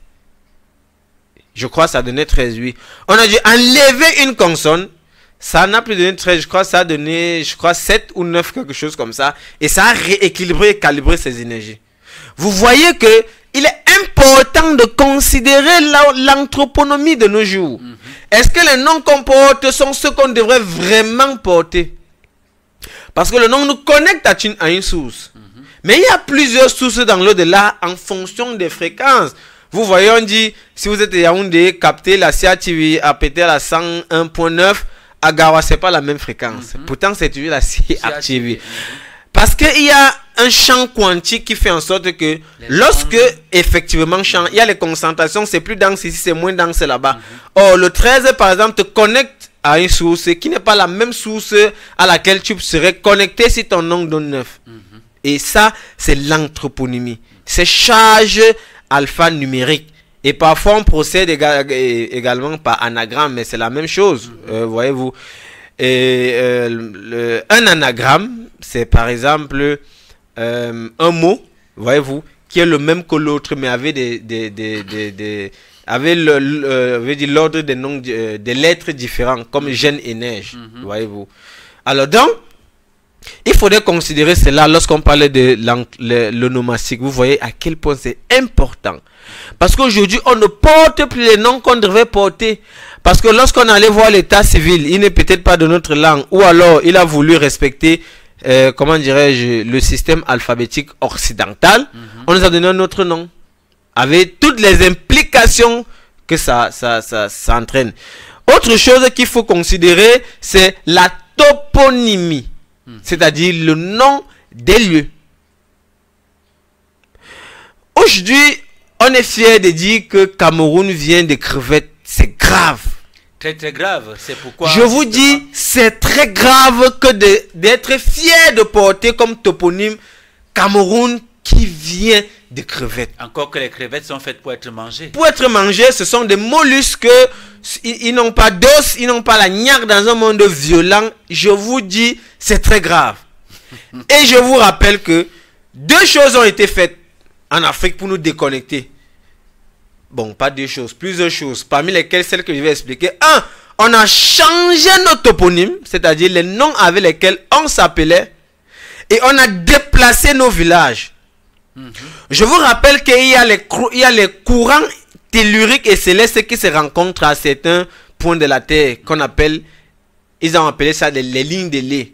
Oui. On a dû enlever une consonne. Ça n'a plus donné 13, je crois que ça a donné, 7 ou 9, quelque chose comme ça. Et ça a rééquilibré et calibré ses énergies. Vous voyez que il est important de considérer l'anthroponymie de nos jours. Est-ce que les noms qu'on porte sont ceux qu'on devrait vraiment porter? Parce que le nom nous connecte à une source. Mais il y a plusieurs sources dans l'au-delà en fonction des fréquences. Vous voyez, on dit, si vous êtes à Yaoundé, captez la CATV à péter à la 101.9, à Gawa, ce n'est pas la même fréquence. Pourtant, c'est toujours la CATV. Parce qu'il y a un champ quantique qui fait en sorte que lorsque, effectivement, il y a les concentrations, c'est plus dense ici, c'est moins dense là-bas. Or, le 13, par exemple, te connecte à une source qui n'est pas la même source à laquelle tu serais connecté si ton nom donne 9. Et ça, c'est l'anthroponymie. C'est charge alphanumérique. Et parfois, on procède également par anagramme, mais c'est la même chose, voyez-vous. Et un anagramme, c'est par exemple un mot, voyez-vous, qui est le même que l'autre, mais avec l'ordre des noms des lettres différents, comme gène et neige, voyez-vous. Alors donc, il faudrait considérer cela lorsqu'on parlait de l'onomastique. Vous voyez à quel point c'est important. Parce qu'aujourd'hui, on ne porte plus les noms qu'on devrait porter. Parce que lorsqu'on allait voir l'état civil, il n'est peut-être pas de notre langue. Ou alors, il a voulu respecter, comment dirais-je, le système alphabétique occidental. On nous a donné un autre nom. Avec toutes les implications que ça entraîne. Autre chose qu'il faut considérer, c'est la toponymie. C'est-à-dire le nom des lieux. Aujourd'hui, on est fier de dire que Cameroun vient des crevettes. C'est grave. Très très grave. C'est pourquoi... Je vous dis, c'est très grave que d'être fier de porter comme toponyme Cameroun qui vient des crevettes. Encore que les crevettes sont faites pour être mangées. Pour être mangées, ce sont des mollusques. Ils n'ont pas d'os, ils n'ont pas la niaque dans un monde violent. Je vous dis, c'est très grave. Et je vous rappelle que 2 choses ont été faites en Afrique pour nous déconnecter. Bon, pas 2 choses, plusieurs choses. Parmi lesquelles celles que je vais expliquer. 1, on a changé nos toponymes, c'est-à-dire les noms avec lesquels on s'appelait. Et on a déplacé nos villages. Je vous rappelle qu'il y a les courants telluriques et célestes qui se rencontrent à certains points de la Terre qu'on appelle, ils ont appelé ça les lignes de lait.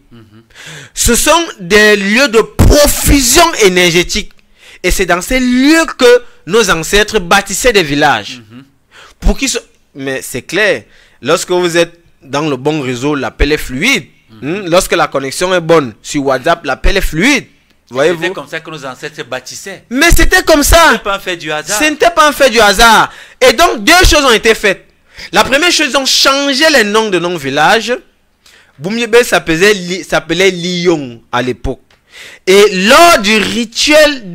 Ce sont des lieux de profusion énergétique. Et c'est dans ces lieux que nos ancêtres bâtissaient des villages. Pour qu'ils Mais c'est clair, lorsque vous êtes dans le bon réseau, l'appel est fluide. Lorsque la connexion est bonne sur WhatsApp, l'appel est fluide. C'était comme ça que nos ancêtres se bâtissaient. Mais c'était comme ça. Ce n'était pas un fait du hasard. Ce n'était pas un fait du hasard. Et donc, 2 choses ont été faites. La première chose, ils ont changé les noms de nos villages. Boumyebe s'appelait Lyon à l'époque. Et lors du rituel,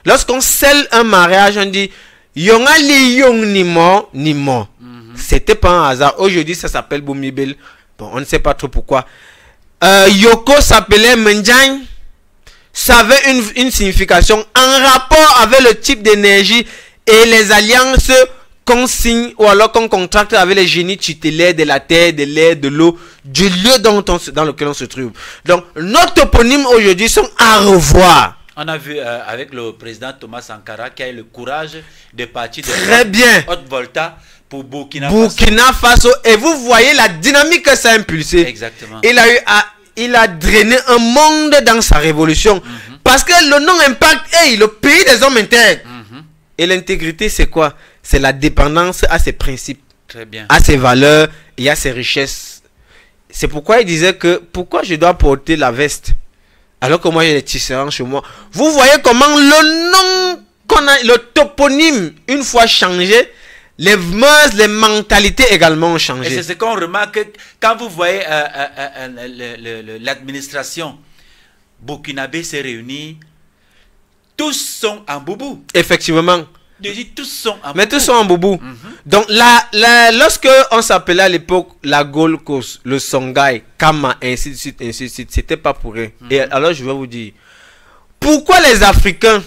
lorsqu'on scelle un mariage, on dit Yonga Lyon ni mo. C'était pas un hasard. Aujourd'hui, ça s'appelle Boumyebe. Bon, on ne sait pas trop pourquoi. Yoko s'appelait Menjang. Ça avait une signification en rapport avec le type d'énergie et les alliances qu'on signe ou alors qu'on contracte avec les génies tutélaires de la terre, de l'air, de l'eau, du lieu dans lequel on se trouve. Donc, nos toponymes aujourd'hui sont à revoir. On a vu avec le président Thomas Sankara qui a eu le courage de partir de Très bien. Haute-Volta pour Burkina Faso. Et vous voyez la dynamique que ça a impulsé. Exactement. Il a drainé un monde dans sa révolution. Parce que le nom impacte le pays des hommes intègres. Et l'intégrité, c'est quoi? C'est la dépendance à ses principes, très bien, à ses valeurs et à ses richesses. C'est pourquoi il disait que pourquoi je dois porter la veste alors que moi j'ai les tisserands chez moi. Vous voyez comment le nom qu'on a, le toponyme, une fois changé, les mœurs, les mentalités également ont changé. Et c'est ce qu'on remarque quand vous voyez l'administration burkinabé s'est réunie. Tous sont en boubou. Effectivement. Je dis tous sont en boubou. Mais tous sont en boubou. Donc lorsque on s'appelait à l'époque la Gold Coast, le Songhai, Kama, ainsi de suite, c'était pas pour eux. Et alors je vais vous dire, pourquoi les Africains,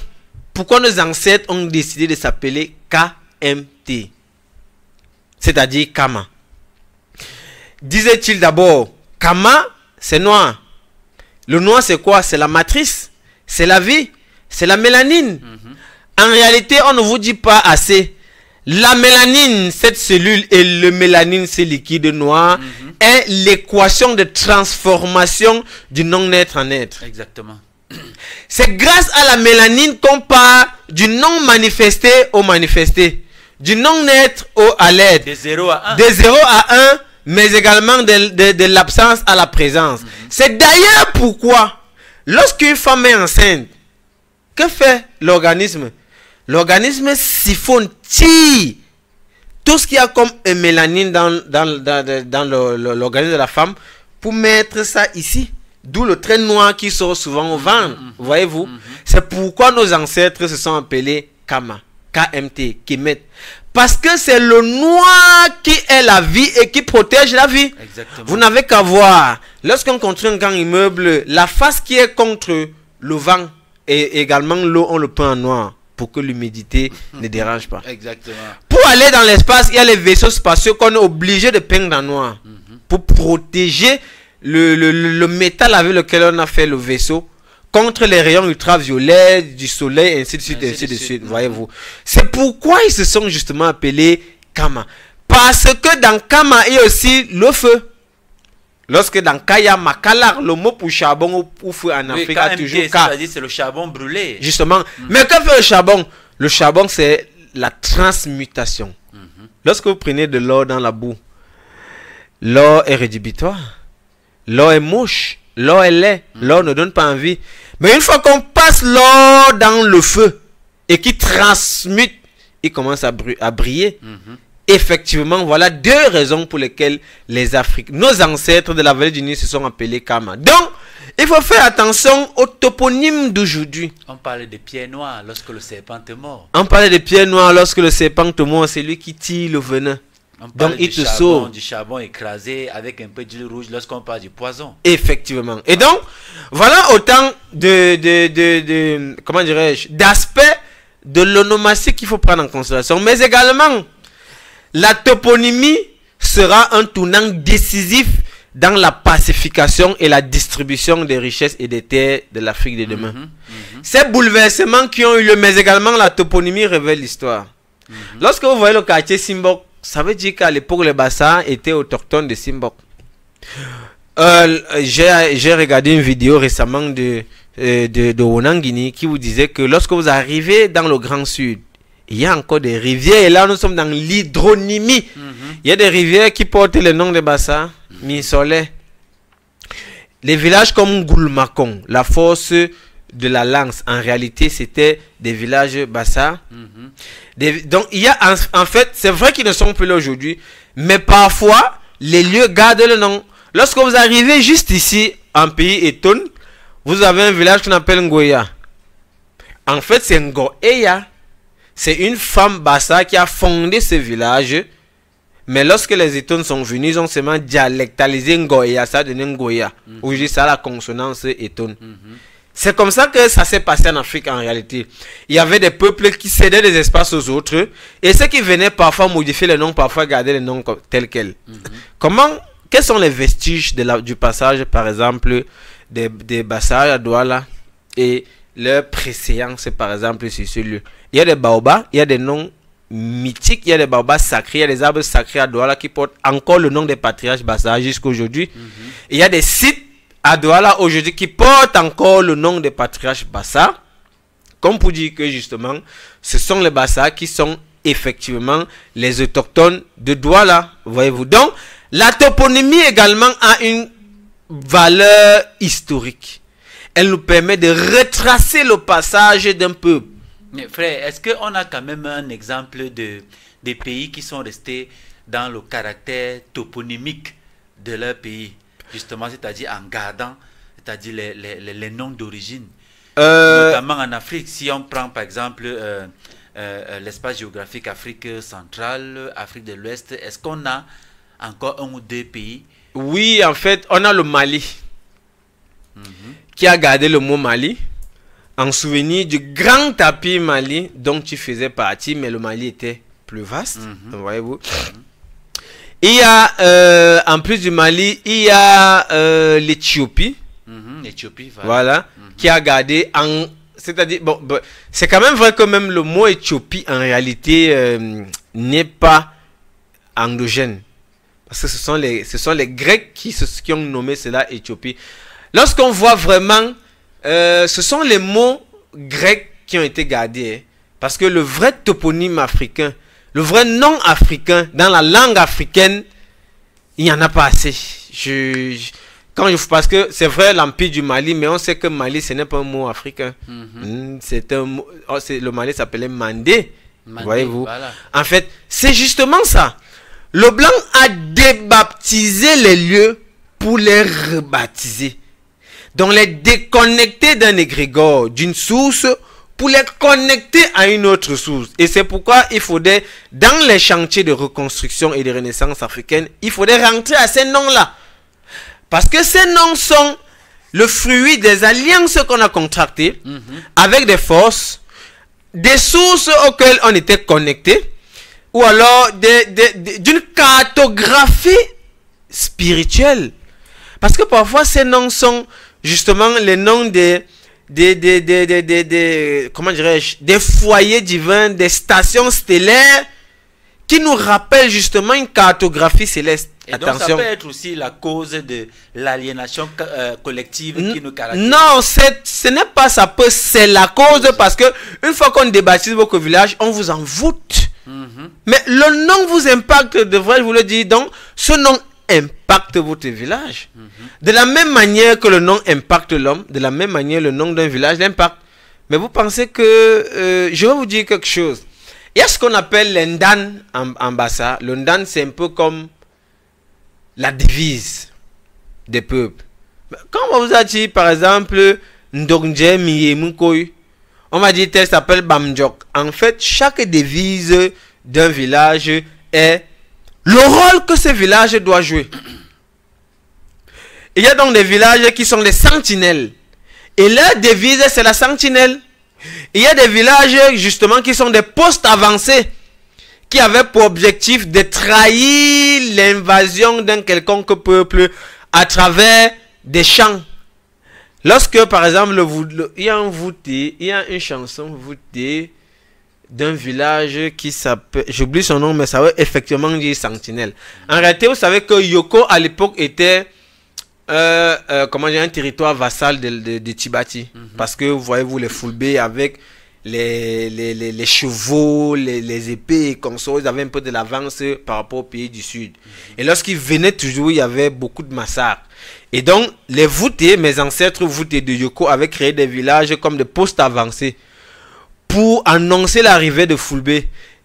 pourquoi nos ancêtres ont décidé de s'appeler KMT, c'est-à-dire Kama. Disait-il d'abord, Kama, c'est noir. Le noir, c'est quoi? C'est la matrice, c'est la vie, c'est la mélanine. En réalité, on ne vous dit pas assez. La mélanine, cette cellule, et le mélanine, ce liquide noir, est l'équation de transformation du non-être en être. Exactement. C'est grâce à la mélanine qu'on part du non manifesté au manifesté, du non-être à l'être, de 0 à 1. De 0 à 1, mais également de l'absence à la présence. C'est d'ailleurs pourquoi, lorsqu'une femme est enceinte, que fait l'organisme? L'organisme siphonne, tire tout ce qu'il y a comme mélanine dans l'organisme de la femme pour mettre ça ici. D'où le trait noir qui sort souvent au ventre. Voyez-vous? C'est pourquoi nos ancêtres se sont appelés Kama, KMT, Kemet. Parce que c'est le noir qui est la vie et qui protège la vie. Exactement. Vous n'avez qu'à voir, lorsqu'on construit un grand immeuble, la face qui est contre le vent et également l'eau, on le peint en noir pour que l'humidité ne dérange pas. Exactement. Pour aller dans l'espace, il y a les vaisseaux spatiaux qu'on est obligé de peindre en noir pour protéger le métal avec lequel on a fait le vaisseau contre les rayons ultraviolets du soleil, ainsi de suite, ainsi de suite. Voyez-vous. C'est pourquoi ils se sont justement appelés Kama. Parce que dans Kama, il y a aussi le feu. Lorsque dans Kaya Makalar, le mot pour charbon ou feu en Afrique a toujours K. C'est le charbon brûlé. Justement. Mais que fait le charbon? Le charbon, c'est la transmutation. Lorsque vous prenez de l'or dans la boue, l'or est rédhibitoire. L'or est moche. L'or est laid. L'or ne donne pas envie. Mais une fois qu'on passe l'or dans le feu et qui transmute, il commence à briller. Effectivement, voilà 2 raisons pour lesquelles les Africains, nos ancêtres de la vallée du Nil se sont appelés Kama. Donc, il faut faire attention aux toponymes d'aujourd'hui. On parle de pierre noire lorsque le serpent te mord. On parlait de pierre noire lorsque le serpent te mord, c'est lui qui tire le venin. On parle Donc il te charbon, sauve. du charbon écrasé avec un peu d'huile rouge lorsqu'on parle du poison. Effectivement. Et donc, voilà autant comment dirais-je, d'aspects de l'onomastique qu'il faut prendre en considération. Mais également, la toponymie sera un tournant décisif dans la pacification et la distribution des richesses et des terres de l'Afrique de demain. Ces bouleversements qui ont eu lieu, mais également la toponymie révèle l'histoire. Lorsque vous voyez le quartier Simbok, ça veut dire qu'à l'époque, les Bassa étaient autochtones de Simbok. J'ai regardé une vidéo récemment de Wonangini qui vous disait que lorsque vous arrivez dans le Grand Sud, il y a encore des rivières. Et là, nous sommes dans l'hydronymie. Il y a des rivières qui portent le nom de Bassa, Misole. Les villages comme Goulmakon, la force de la lance, en réalité, c'était des villages Bassa. Donc, il y a en fait, c'est vrai qu'ils ne sont plus là aujourd'hui, mais parfois, les lieux gardent le nom. Lorsque vous arrivez juste ici, en pays Eton, vous avez un village qu'on appelle Ngoya. En fait, c'est Ngoya. C'est une femme Bassa qui a fondé ce village. Mais lorsque les Eton sont venus, ils ont seulement dialectalisé Ngoya. Ça a donné Ngoya. Aujourd'hui, ça a la consonance Eton. C'est comme ça que ça s'est passé en Afrique en réalité. Il y avait des peuples qui cédaient des espaces aux autres. Et ceux qui venaient parfois modifier les noms, parfois garder les noms tels quels. Quels sont les vestiges du passage, par exemple, des Bassa à Douala et leur préséance, par exemple, sur ce lieu? Il y a des baobabs, il y a des noms mythiques, il y a des baobabs sacrés, il y a des arbres sacrés à Douala qui portent encore le nom des patriarches Bassa jusqu'à aujourd'hui. Il y a des sites à Douala aujourd'hui qui portent encore le nom des patriarches Bassa, comme pour dire que justement, ce sont les Bassa qui sont effectivement les autochtones de Douala, voyez-vous. Donc, la toponymie également a une valeur historique. Elle nous permet de retracer le passage d'un peuple. Mais frère, est-ce qu'on a quand même un exemple des pays qui sont restés dans le caractère toponymique de leur pays, justement, c'est-à-dire en gardant, c'est-à-dire les noms d'origine, notamment en Afrique? Si on prend par exemple l'espace géographique Afrique centrale, Afrique de l'Ouest, est-ce qu'on a encore un ou deux pays? Oui, en fait, on a le Mali qui a gardé le mot Mali en souvenir du grand tapis Mali dont tu faisais partie, mais le Mali était plus vaste, voyez-vous. Il y a, en plus du Mali, il y a l'Éthiopie. L'Éthiopie, voilà, qui a gardé en... C'est-à-dire, bon, c'est quand même vrai que même le mot Éthiopie, en réalité, n'est pas endogène. Parce que ce sont les Grecs qui ont nommé cela Éthiopie. Lorsqu'on voit vraiment, ce sont les mots grecs qui ont été gardés. Hein, parce que le vrai toponyme africain, le vrai nom africain, dans la langue africaine, il n'y en a pas assez. Parce que c'est vrai l'empire du Mali, mais on sait que Mali, ce n'est pas un mot africain. C'est un mot, le Mali s'appelait Mandé. Voyez-vous. Voilà. En fait, c'est justement ça. Le blanc a débaptisé les lieux pour les rebaptiser. Donc les déconnecter d'un égrégore, d'une source, pour les connecter à une autre source. Et c'est pourquoi il faudrait, dans les chantiers de reconstruction et de renaissance africaine, il faudrait rentrer à ces noms-là. Parce que ces noms sont le fruit des alliances qu'on a contractées avec des forces, des sources auxquelles on était connecté, ou alors d'une cartographie spirituelle. Parce que parfois ces noms sont justement les noms comment dirais-je, des foyers divins, des stations stellaires qui nous rappellent justement une cartographie céleste. Et donc ça peut être aussi la cause de l'aliénation collective qui nous caractérise. Non, ce n'est pas ça, c'est la cause, parce que une fois qu'on débaptise votre village, on vous envoûte. Mais le nom vous impacte, devrais-je vous le dire. Donc, ce nom impacte votre village. De la même manière que le nom impacte l'homme, de la même manière le nom d'un village l'impacte. Mais vous pensez que... je vais vous dire quelque chose. Il y a ce qu'on appelle l'Ndan en Bassa. L'Ndan, c'est un peu comme la devise des peuples. Quand on vous a dit, par exemple, Ndongje Miyemukoy, on m'a dit qu'elle s'appelle Bamjok. En fait, chaque devise d'un village est le rôle que ce village doit jouer. Il y a donc des villages qui sont des sentinelles. Et leur devise, c'est la sentinelle. Il y a des villages, justement, qui sont des postes avancés, qui avaient pour objectif de trahir l'invasion d'un quelconque peuple à travers des chants. Lorsque, par exemple, il y a un voûté, il y a une chanson voûtée d'un village qui s'appelle, j'oublie son nom, mais ça veut effectivement dire sentinelle. En réalité, vous savez que Yoko, à l'époque, était comment dire, un territoire vassal de Tibati. Parce que, vous voyez-vous, les Fulbe avec les chevaux, les épées et consorts, ils avaient un peu de l'avance par rapport au pays du Sud. Et lorsqu'ils venaient toujours, il y avait beaucoup de massacres. Et donc, les voûtés, mes ancêtres voûtés de Yoko, avaient créé des villages comme des postes avancés pour annoncer l'arrivée de Fulbe.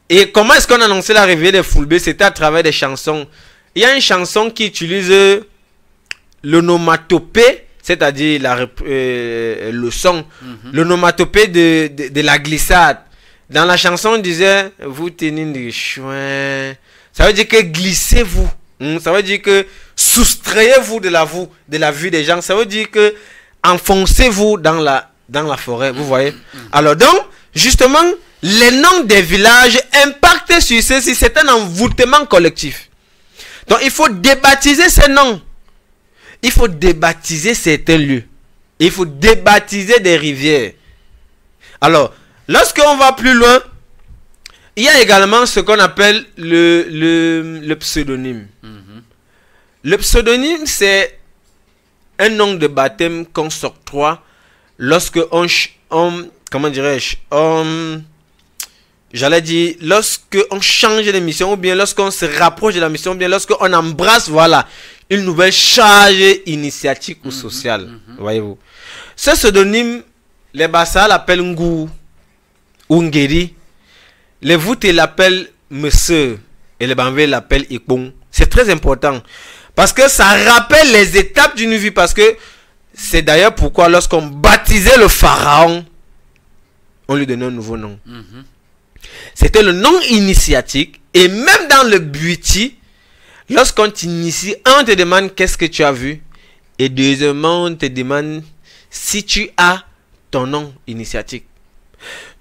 Et comment est-ce qu'on annonçait l'arrivée de Fulbe? C'était à travers des chansons. Il y a une chanson qui utilise l'onomatopée, c'est-à-dire le son, l'onomatopée de la glissade. Dans la chanson, on disait, vous tenez des chouins. Ça veut dire que glissez-vous. Ça veut dire que soustrayez-vous de la vue des gens. Ça veut dire que enfoncez-vous dans la forêt. Vous voyez? Alors donc, justement, les noms des villages impactent sur ceci. C'est un envoûtement collectif. Donc, il faut débaptiser ces noms. Il faut débaptiser certains lieux. Il faut débaptiser des rivières. Alors, lorsqu'on va plus loin, il y a également ce qu'on appelle le pseudonyme. Le pseudonyme, c'est un nom de baptême qu'on s'octroie lorsque comment dirais-je, j'allais dire, lorsque on change de mission, ou bien lorsqu'on se rapproche de la mission, ou bien lorsqu'on embrasse, voilà, une nouvelle charge initiatique ou sociale. Voyez-vous. Ce pseudonyme, les Bassa l'appellent Ngou ou Ngeri. Les Voûtés l'appellent Monsieur et les Banvé l'appellent Ikbong. C'est très important parce que ça rappelle les étapes d'une vie. Parce que c'est d'ailleurs pourquoi lorsqu'on baptisait le pharaon, on lui donnait un nouveau nom. C'était le nom initiatique. Et même dans le Buiti, lorsqu'on t'initie, un te demande qu'est-ce que tu as vu. Et deuxièmement, on te demande si tu as ton nom initiatique.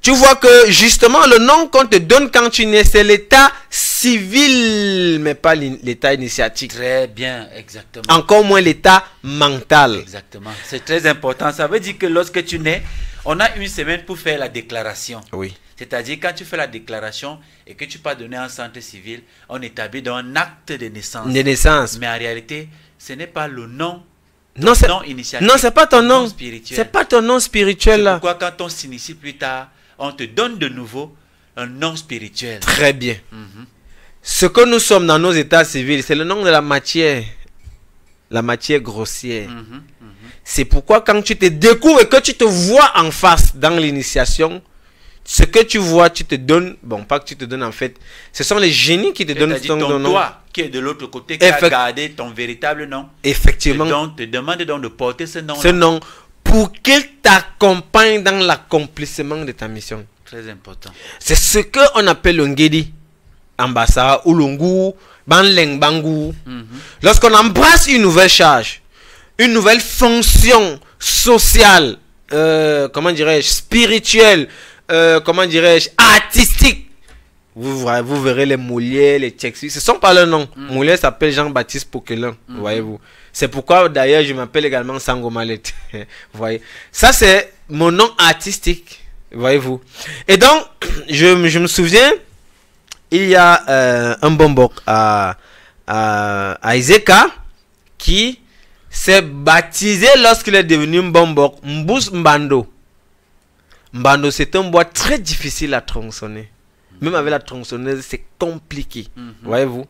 Tu vois que justement le nom qu'on te donne quand tu nais, c'est l'état civil, mais pas l'état initiatique. Très bien, exactement. Encore moins l'état mental. Exactement. C'est très important. Ça veut dire que lorsque tu nais, on a une semaine pour faire la déclaration. Oui. C'est-à-dire quand tu fais la déclaration et que tu pars donner un centre civil, on établit dans un acte de naissance. De naissance. Mais en réalité, ce n'est pas le nom. Non, c'est pas ton nom. C'est pas ton nom spirituel là. Pourquoi quand on s'initie plus tard, on te donne de nouveau un nom spirituel. Très bien. Ce que nous sommes dans nos états civils, c'est le nom de la matière grossière. C'est pourquoi quand tu te découvres et que tu te vois en face dans l'initiation, ce que tu vois, tu te donnes, bon, pas que tu te donnes en fait, ce sont les génies qui te donnent ton nom. Toi qui est de l'autre côté, qui a gardé ton véritable nom. Effectivement. Te demande donc de porter ce nom. Ce nom, pour qu'il t'accompagne dans l'accomplissement de ta mission. Très important. C'est ce qu'on appelle le Ngedi, Ambassa, Ulungu, Banleng Bangu. Lorsqu'on embrasse une nouvelle charge, une nouvelle fonction sociale, comment dirais-je, spirituelle, comment dirais-je, artistique. Vous verrez les Mouliers, les Tchèques, ce sont pas leurs noms. Moulier s'appelle Jean-Baptiste Poquelin, voyez-vous. C'est pourquoi d'ailleurs je m'appelle également Sango Malet. Vous voyez. Ça c'est mon nom artistique, voyez-vous. Et donc, je me souviens, il y a un bombok à Izeka qui s'est baptisé lorsqu'il est devenu un bombok, Mbous Mbando. Mbando, c'est un bois très difficile à tronçonner. Même avec la tronçonneuse, c'est compliqué. Voyez-vous.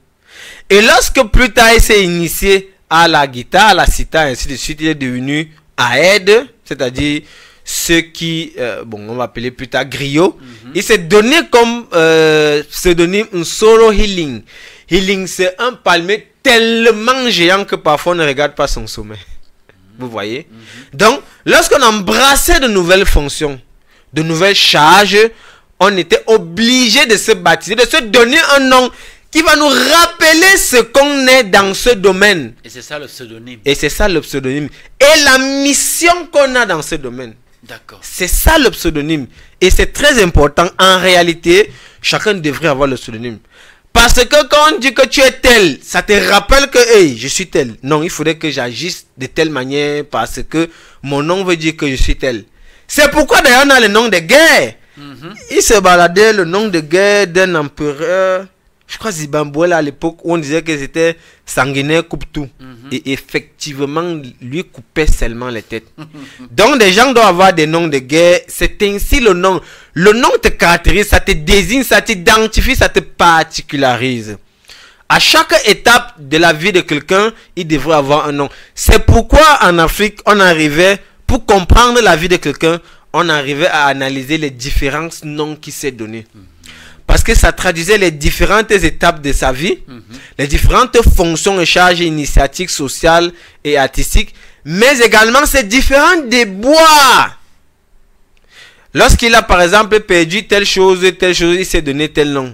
Et lorsque plus tard, il s'est initié à la guitare, à la sitar, ainsi de suite, il est devenu Aed, c'est-à-dire ceux qui, bon, on va appeler plus tard griot. Il s'est donné comme pseudonyme un solo healing. Healing, c'est un palmier tellement géant que parfois on ne regarde pas son sommet. Vous voyez? Donc, lorsqu'on embrassait de nouvelles fonctions, de nouvelles charges, on était obligé de se baptiser, de se donner un nom qui va nous rappeler ce qu'on est dans ce domaine. Et c'est ça le pseudonyme. Et c'est ça le pseudonyme. Et la mission qu'on a dans ce domaine. D'accord. C'est ça le pseudonyme. Et c'est très important. En réalité, chacun devrait avoir le pseudonyme. Parce que quand on dit que tu es tel, ça te rappelle que hey, je suis tel. Non, il faudrait que j'agisse de telle manière parce que mon nom veut dire que je suis tel. C'est pourquoi d'ailleurs on a le nom de guerre. Il se baladait le nom de guerre d'un empereur. Je crois Zimbabwe à l'époque où on disait que c'était sanguinaire coupe tout. Et effectivement, lui coupait seulement les têtes. Donc des gens doivent avoir des noms de guerre. C'est ainsi le nom. Le nom te caractérise, ça te désigne, ça t'identifie, ça te particularise. À chaque étape de la vie de quelqu'un, il devrait avoir un nom. C'est pourquoi en Afrique, on arrivait, pour comprendre la vie de quelqu'un, on arrivait à analyser les différents noms qui s'est donnés. Parce que ça traduisait les différentes étapes de sa vie, les différentes fonctions et charges initiatiques, sociales et artistiques, mais également ses différents déboires. Lorsqu'il a par exemple perdu telle chose, il s'est donné tel nom.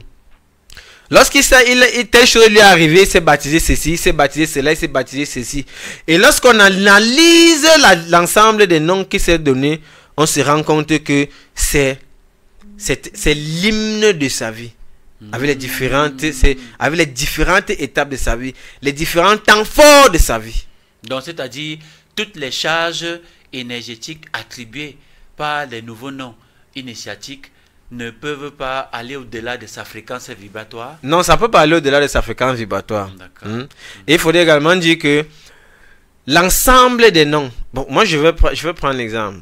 Telle chose lui est arrivée, il s'est baptisé ceci, il s'est baptisé cela, il s'est baptisé ceci. Et lorsqu'on analyse l'ensemble des noms qui s'est donné, on se rend compte que c'est l'hymne de sa vie. Avec les différentes étapes de sa vie, les différents temps forts de sa vie. Donc, c'est-à-dire toutes les charges énergétiques attribuées par les nouveaux noms initiatiques ne peuvent pas aller au-delà de sa fréquence vibratoire. Non, ça peut pas aller au-delà de sa fréquence vibratoire. Et il faudrait également dire que l'ensemble des noms. Bon, moi je vais prendre l'exemple.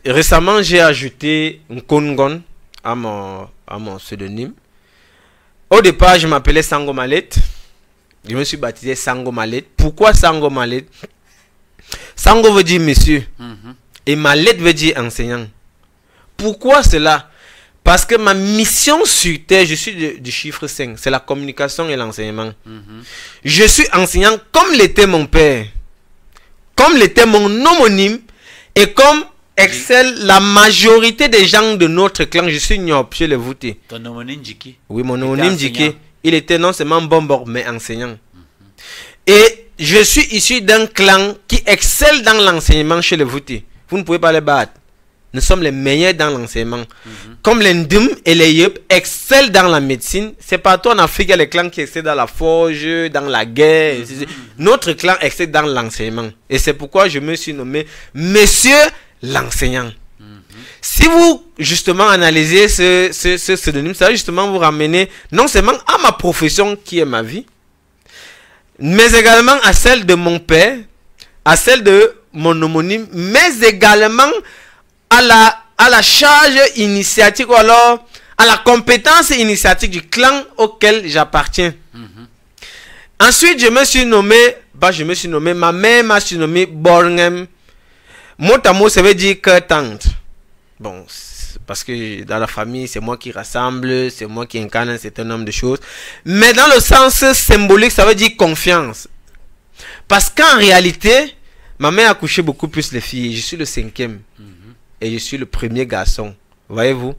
Récemment, j'ai ajouté Nkongon à mon pseudonyme. Au départ, je m'appelais Sango Malet. Je me suis baptisé Sango Malet. Pourquoi Sango Malet? Sango veut dire monsieur. Et Malet veut dire enseignant. Pourquoi cela? Parce que ma mission sur Terre, je suis du chiffre 5. C'est la communication et l'enseignement. Je suis enseignant comme l'était mon père. Comme l'était mon homonyme. Et comme excelle la majorité des gens de notre clan, je suis Nyop chez les voûtés. Ton homonyme Djiki? Oui, mon homonyme Djiki. Il était non seulement bombor, mais enseignant. Et je suis issu d'un clan qui excelle dans l'enseignement chez les voûtés. Vous ne pouvez pas les battre. Nous sommes les meilleurs dans l'enseignement. Comme les Ndum et les Yep excellent dans la médecine. C'est partout en Afrique, il y a les clans qui excellent dans la forge, dans la guerre. Notre clan excelle dans l'enseignement. Et c'est pourquoi je me suis nommé Monsieur l'enseignant. Si vous, justement, analysez ce pseudonyme, ça va justement vous ramener non seulement à ma profession qui est ma vie, mais également à celle de mon père, à celle de mon homonyme, mais également à la charge initiatique ou alors à la compétence initiatique du clan auquel j'appartiens. Ensuite, je me suis nommé, ma mère m'a surnommé Borngem. Mot à mot, ça veut dire que tante. Bon, parce que dans la famille, c'est moi qui rassemble, c'est moi qui incarne un certain nombre de choses. Mais dans le sens symbolique, ça veut dire confiance. Parce qu'en réalité, ma mère a couché beaucoup plus les filles. Je suis le 5e. Et je suis le premier garçon. Voyez-vous?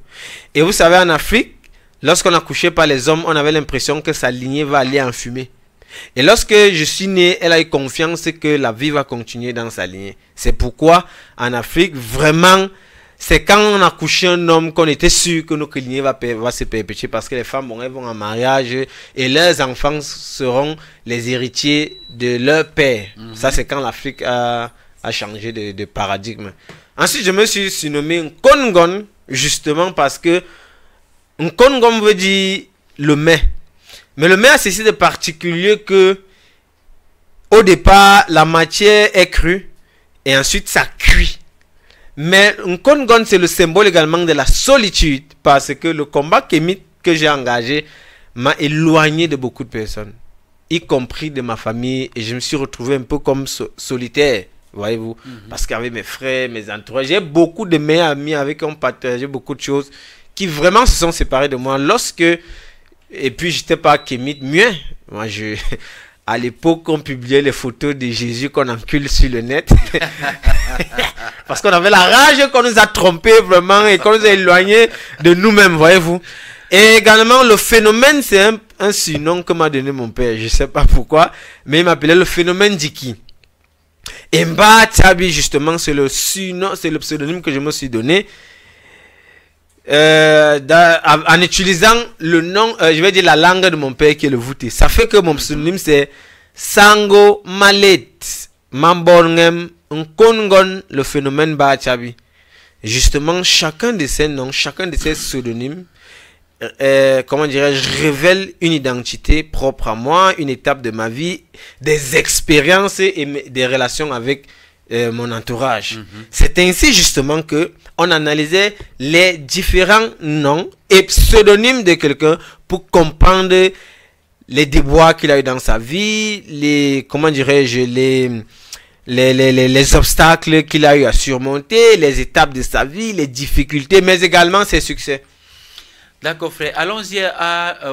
Et vous savez, en Afrique, lorsqu'on a couché par les hommes, on avait l'impression que sa lignée va aller en fumée. Et lorsque je suis né, elle a eu confiance que la vie va continuer dans sa lignée. C'est pourquoi, en Afrique, vraiment, c'est quand on a couché un homme qu'on était sûr que notre lignée va se perpétuer. Parce que les femmes, bon, elles vont en mariage et leurs enfants seront les héritiers de leur père. Ça, c'est quand l'Afrique a changé de paradigme. Ensuite, je me suis surnommé Nkongon, justement parce que Nkongon veut dire le mets. Mais le mets a ceci de particulier que, au départ, la matière est crue et ensuite ça cuit. Mais Nkongon, c'est le symbole également de la solitude parce que le combat kémite que j'ai engagé m'a éloigné de beaucoup de personnes, y compris de ma famille, et je me suis retrouvé un peu comme solitaire. Voyez-vous, parce qu'avec mes frères, mes entourages, j'ai beaucoup de mes amis avec qui on partageait beaucoup de choses qui vraiment se sont séparés de moi. Et puis j'étais pas kémite, mieux. Moi, À l'époque, on publiait les photos de Jésus qu'on encule sur le net. Parce qu'on avait la rage qu'on nous a trompés vraiment et qu'on nous a éloignés de nous-mêmes, voyez-vous. Et également, le phénomène, c'est un surnom que m'a donné mon père. Je ne sais pas pourquoi, mais il m'appelait le phénomène Diki. Et Mba Tchabi, justement, c'est le surnom, c'est le pseudonyme que je me suis donné. En utilisant le nom, je vais dire la langue de mon père qui est le Vouté. Ça fait que mon pseudonyme c'est Sango Malet Mamborngem Nkongon, le phénomène Bachabi. Justement, chacun de ces noms, chacun de ces pseudonymes, comment dirais-je, révèle une identité propre à moi, une étape de ma vie, des expériences et des relations avec mon entourage. C'est ainsi justement que on analysait les différents noms et pseudonymes de quelqu'un pour comprendre les déboires qu'il a eu dans sa vie, les, comment dirais-je, les obstacles qu'il a eu à surmonter, les étapes de sa vie, les difficultés, mais également ses succès. D'accord, frère. Allons-y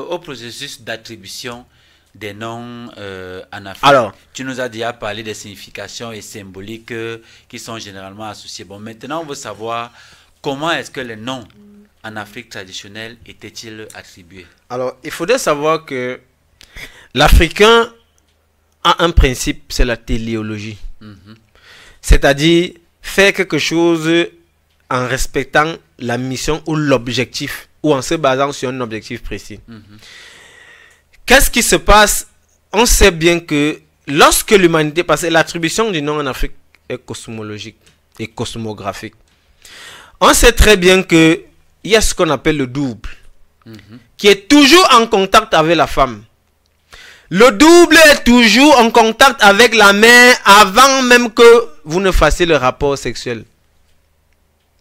au processus d'attribution des noms en Afrique. Alors, tu nous as déjà parlé des significations et symboliques qui sont généralement associés. Bon, maintenant, on veut savoir comment est-ce que les noms en Afrique traditionnelle étaient-ils attribués? Alors, il faudrait savoir que l'Africain a un principe, c'est la téléologie. C'est-à-dire faire quelque chose en respectant la mission ou l'objectif, ou en se basant sur un objectif précis. Qu'est-ce qui se passe? On sait bien que lorsque l'humanité, parce que l'attribution du nom en Afrique est cosmologique et cosmographique, on sait très bien qu'il y a ce qu'on appelle le double, qui est toujours en contact avec la femme. Le double est toujours en contact avec la mère avant même que vous ne fassiez le rapport sexuel.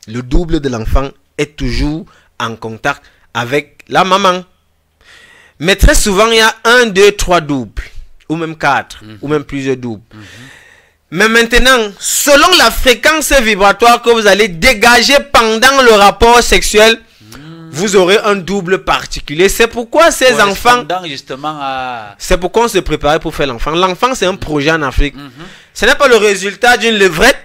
Le double de l'enfant est toujours en contact avec la maman. Mais très souvent, il y a 1, 2, 3 doubles, ou même 4, ou même plusieurs doubles. Mais maintenant, selon la fréquence vibratoire que vous allez dégager pendant le rapport sexuel, vous aurez un double particulier. C'est pourquoi ces enfants... justement à... C'est pourquoi on se préparait pour faire l'enfant. L'enfant, c'est un projet en Afrique. Ce n'est pas le résultat d'une levrette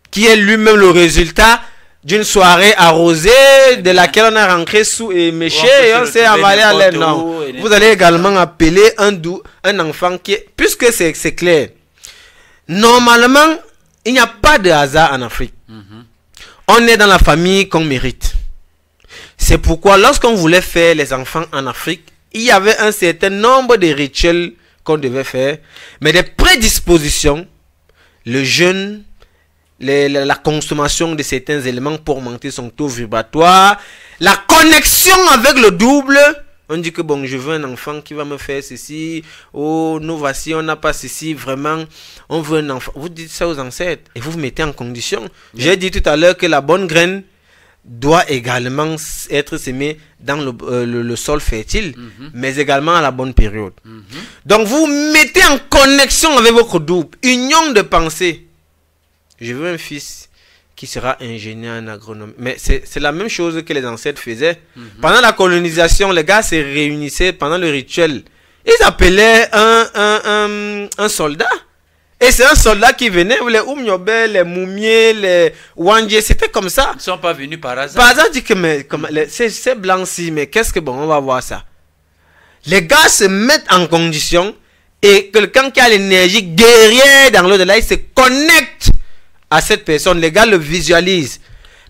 qui est lui-même le résultat d'une soirée arrosée de laquelle on a rentré sous et méché et on s'est avalé à l'air. Non. Vous allez également appeler un enfant qui est... Puisque c'est clair. Normalement, il n'y a pas de hasard en Afrique. On est dans la famille qu'on mérite. C'est pourquoi lorsqu'on voulait faire les enfants en Afrique, il y avait un certain nombre de rituels qu'on devait faire, mais des prédispositions, le jeûne, la consommation de certains éléments pour augmenter son taux vibratoire, la connexion avec le double. On dit que bon, je veux un enfant qui va me faire ceci. Oh, nous voici, on n'a pas ceci. Vraiment, on veut un enfant. Vous dites ça aux ancêtres et vous vous mettez en condition. J'ai dit tout à l'heure que la bonne graine doit également être semée dans le sol fertile, mais également à la bonne période. Donc, vous mettez en connexion avec votre double. Union de pensée. Je veux un fils qui sera ingénieur en agronomie. Mais c'est la même chose que les ancêtres faisaient. Pendant la colonisation, les gars se réunissaient pendant le rituel. Ils appelaient un soldat. Et c'est un soldat qui venait, les Oumniobe, les Moumiers, les Wandje, c'était comme ça. Ils ne sont pas venus par hasard. Par hasard, dit que mais, c'est blanc-ci, mais qu'est-ce que bon, on va voir ça. Les gars se mettent en condition et quelqu'un qui a l'énergie guerrière dans l'au-delà, il se connecte à cette personne. Les gars le visualisent.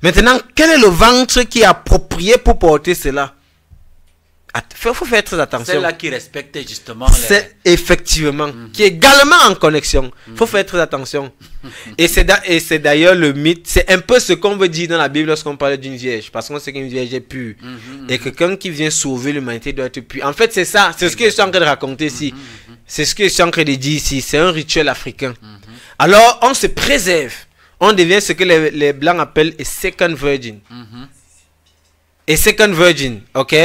Maintenant, quel est le ventre qui est approprié pour porter cela? Il faut faire très attention. C'est là qui respecte justement. C'est effectivement, qui est également en connexion. Il faut faire très attention. Et c'est d'ailleurs le mythe. C'est un peu ce qu'on veut dire dans la Bible lorsqu'on parle d'une vierge. Parce qu'on sait qu'une vierge est pure. Et quelqu'un qui vient sauver l'humanité doit être pur. En fait, c'est ça. C'est ce que je suis en train de raconter ici. C'est ce que je suis en train de dire ici. C'est un rituel africain. Alors, on se préserve. On devient ce que les Blancs appellent a second virgin. A second virgin, ok?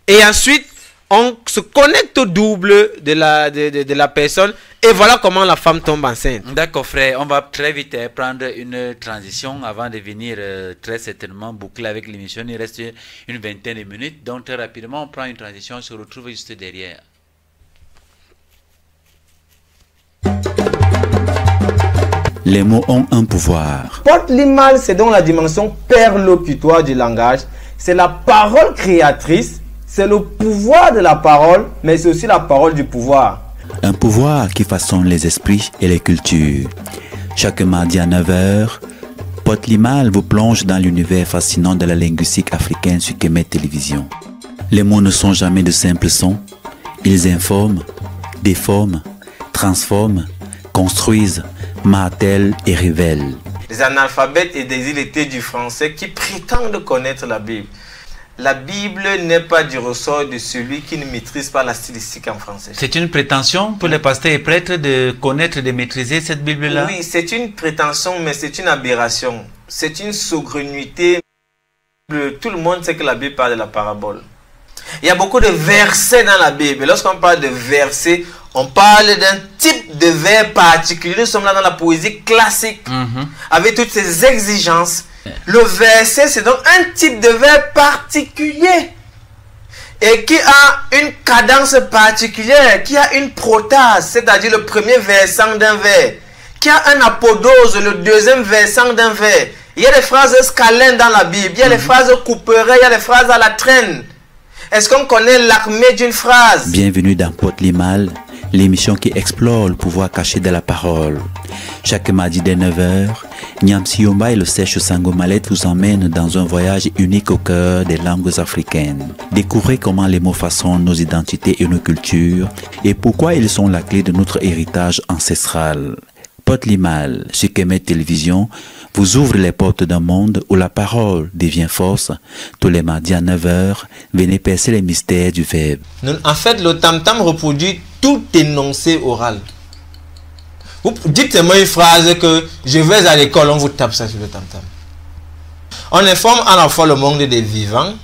Et ensuite, on se connecte au double de la personne. Et voilà comment la femme tombe enceinte. D'accord, frère. On va très vite prendre une transition avant de venir très certainement boucler avec l'émission. Il reste une vingtaine de minutes. Donc, très rapidement, on prend une transition. On se retrouve juste derrière. Les mots ont un pouvoir. Porte Limal, c'est donc la dimension perlocutoire du langage. C'est la parole créatrice, c'est le pouvoir de la parole, mais c'est aussi la parole du pouvoir. Un pouvoir qui façonne les esprits et les cultures. Chaque mardi à 9 h, Porte Limal vous plonge dans l'univers fascinant de la linguistique africaine sur Kemet Télévision. Les mots ne sont jamais de simples sons. Ils informent, déforment, transforment, construisent, martèlent et révèlent. Les analphabètes et des illettrés du français qui prétendent connaître la Bible. La Bible n'est pas du ressort de celui qui ne maîtrise pas la stylistique en français. C'est une prétention pour les pasteurs et prêtres de connaître, de maîtriser cette Bible-là? Oui, c'est une prétention, mais c'est une aberration. C'est une saugrenuité. Tout le monde sait que la Bible parle de la parabole. Il y a beaucoup de versets dans la Bible. Lorsqu'on parle de versets, on parle d'un type de vers particulier. Nous sommes là dans la poésie classique, avec toutes ces exigences. Le verset, c'est donc un type de vers particulier et qui a une cadence particulière, qui a une protase, c'est-à-dire le premier versant d'un vers, qui a un apodose, le deuxième versant d'un vers. Il y a des phrases scalènes dans la Bible, il y a des phrases couperées, il y a des phrases à la traîne. Est-ce qu'on connaît l'acmé d'une phrase? Bienvenue dans Porte Limal, l'émission qui explore le pouvoir caché de la parole. Chaque mardi dès 9 h, Niam Siyomba et le Sèche Sango Malet vous emmènent dans un voyage unique au cœur des langues africaines. Découvrez comment les mots façonnent nos identités et nos cultures et pourquoi ils sont la clé de notre héritage ancestral. Porte Limal, sur Kemet Télévision, vous ouvre les portes d'un monde où la parole devient force. Tous les mardis à 9 h, venez percer les mystères du verbe. En fait, le tam-tam reproduit tout énoncé oral. Vous dites-moi une phrase que je vais à l'école, on vous tape ça sur le tam-tam. On informe à la fois le monde des vivants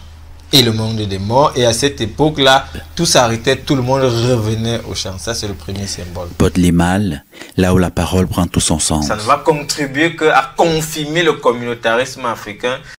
et le monde des morts. Et à cette époque-là, tout s'arrêtait, tout le monde revenait au chant. Ça, c'est le premier symbole. Porte Limal, là où la parole prend tout son sens. Ça ne va contribuer qu'à confirmer le communautarisme africain.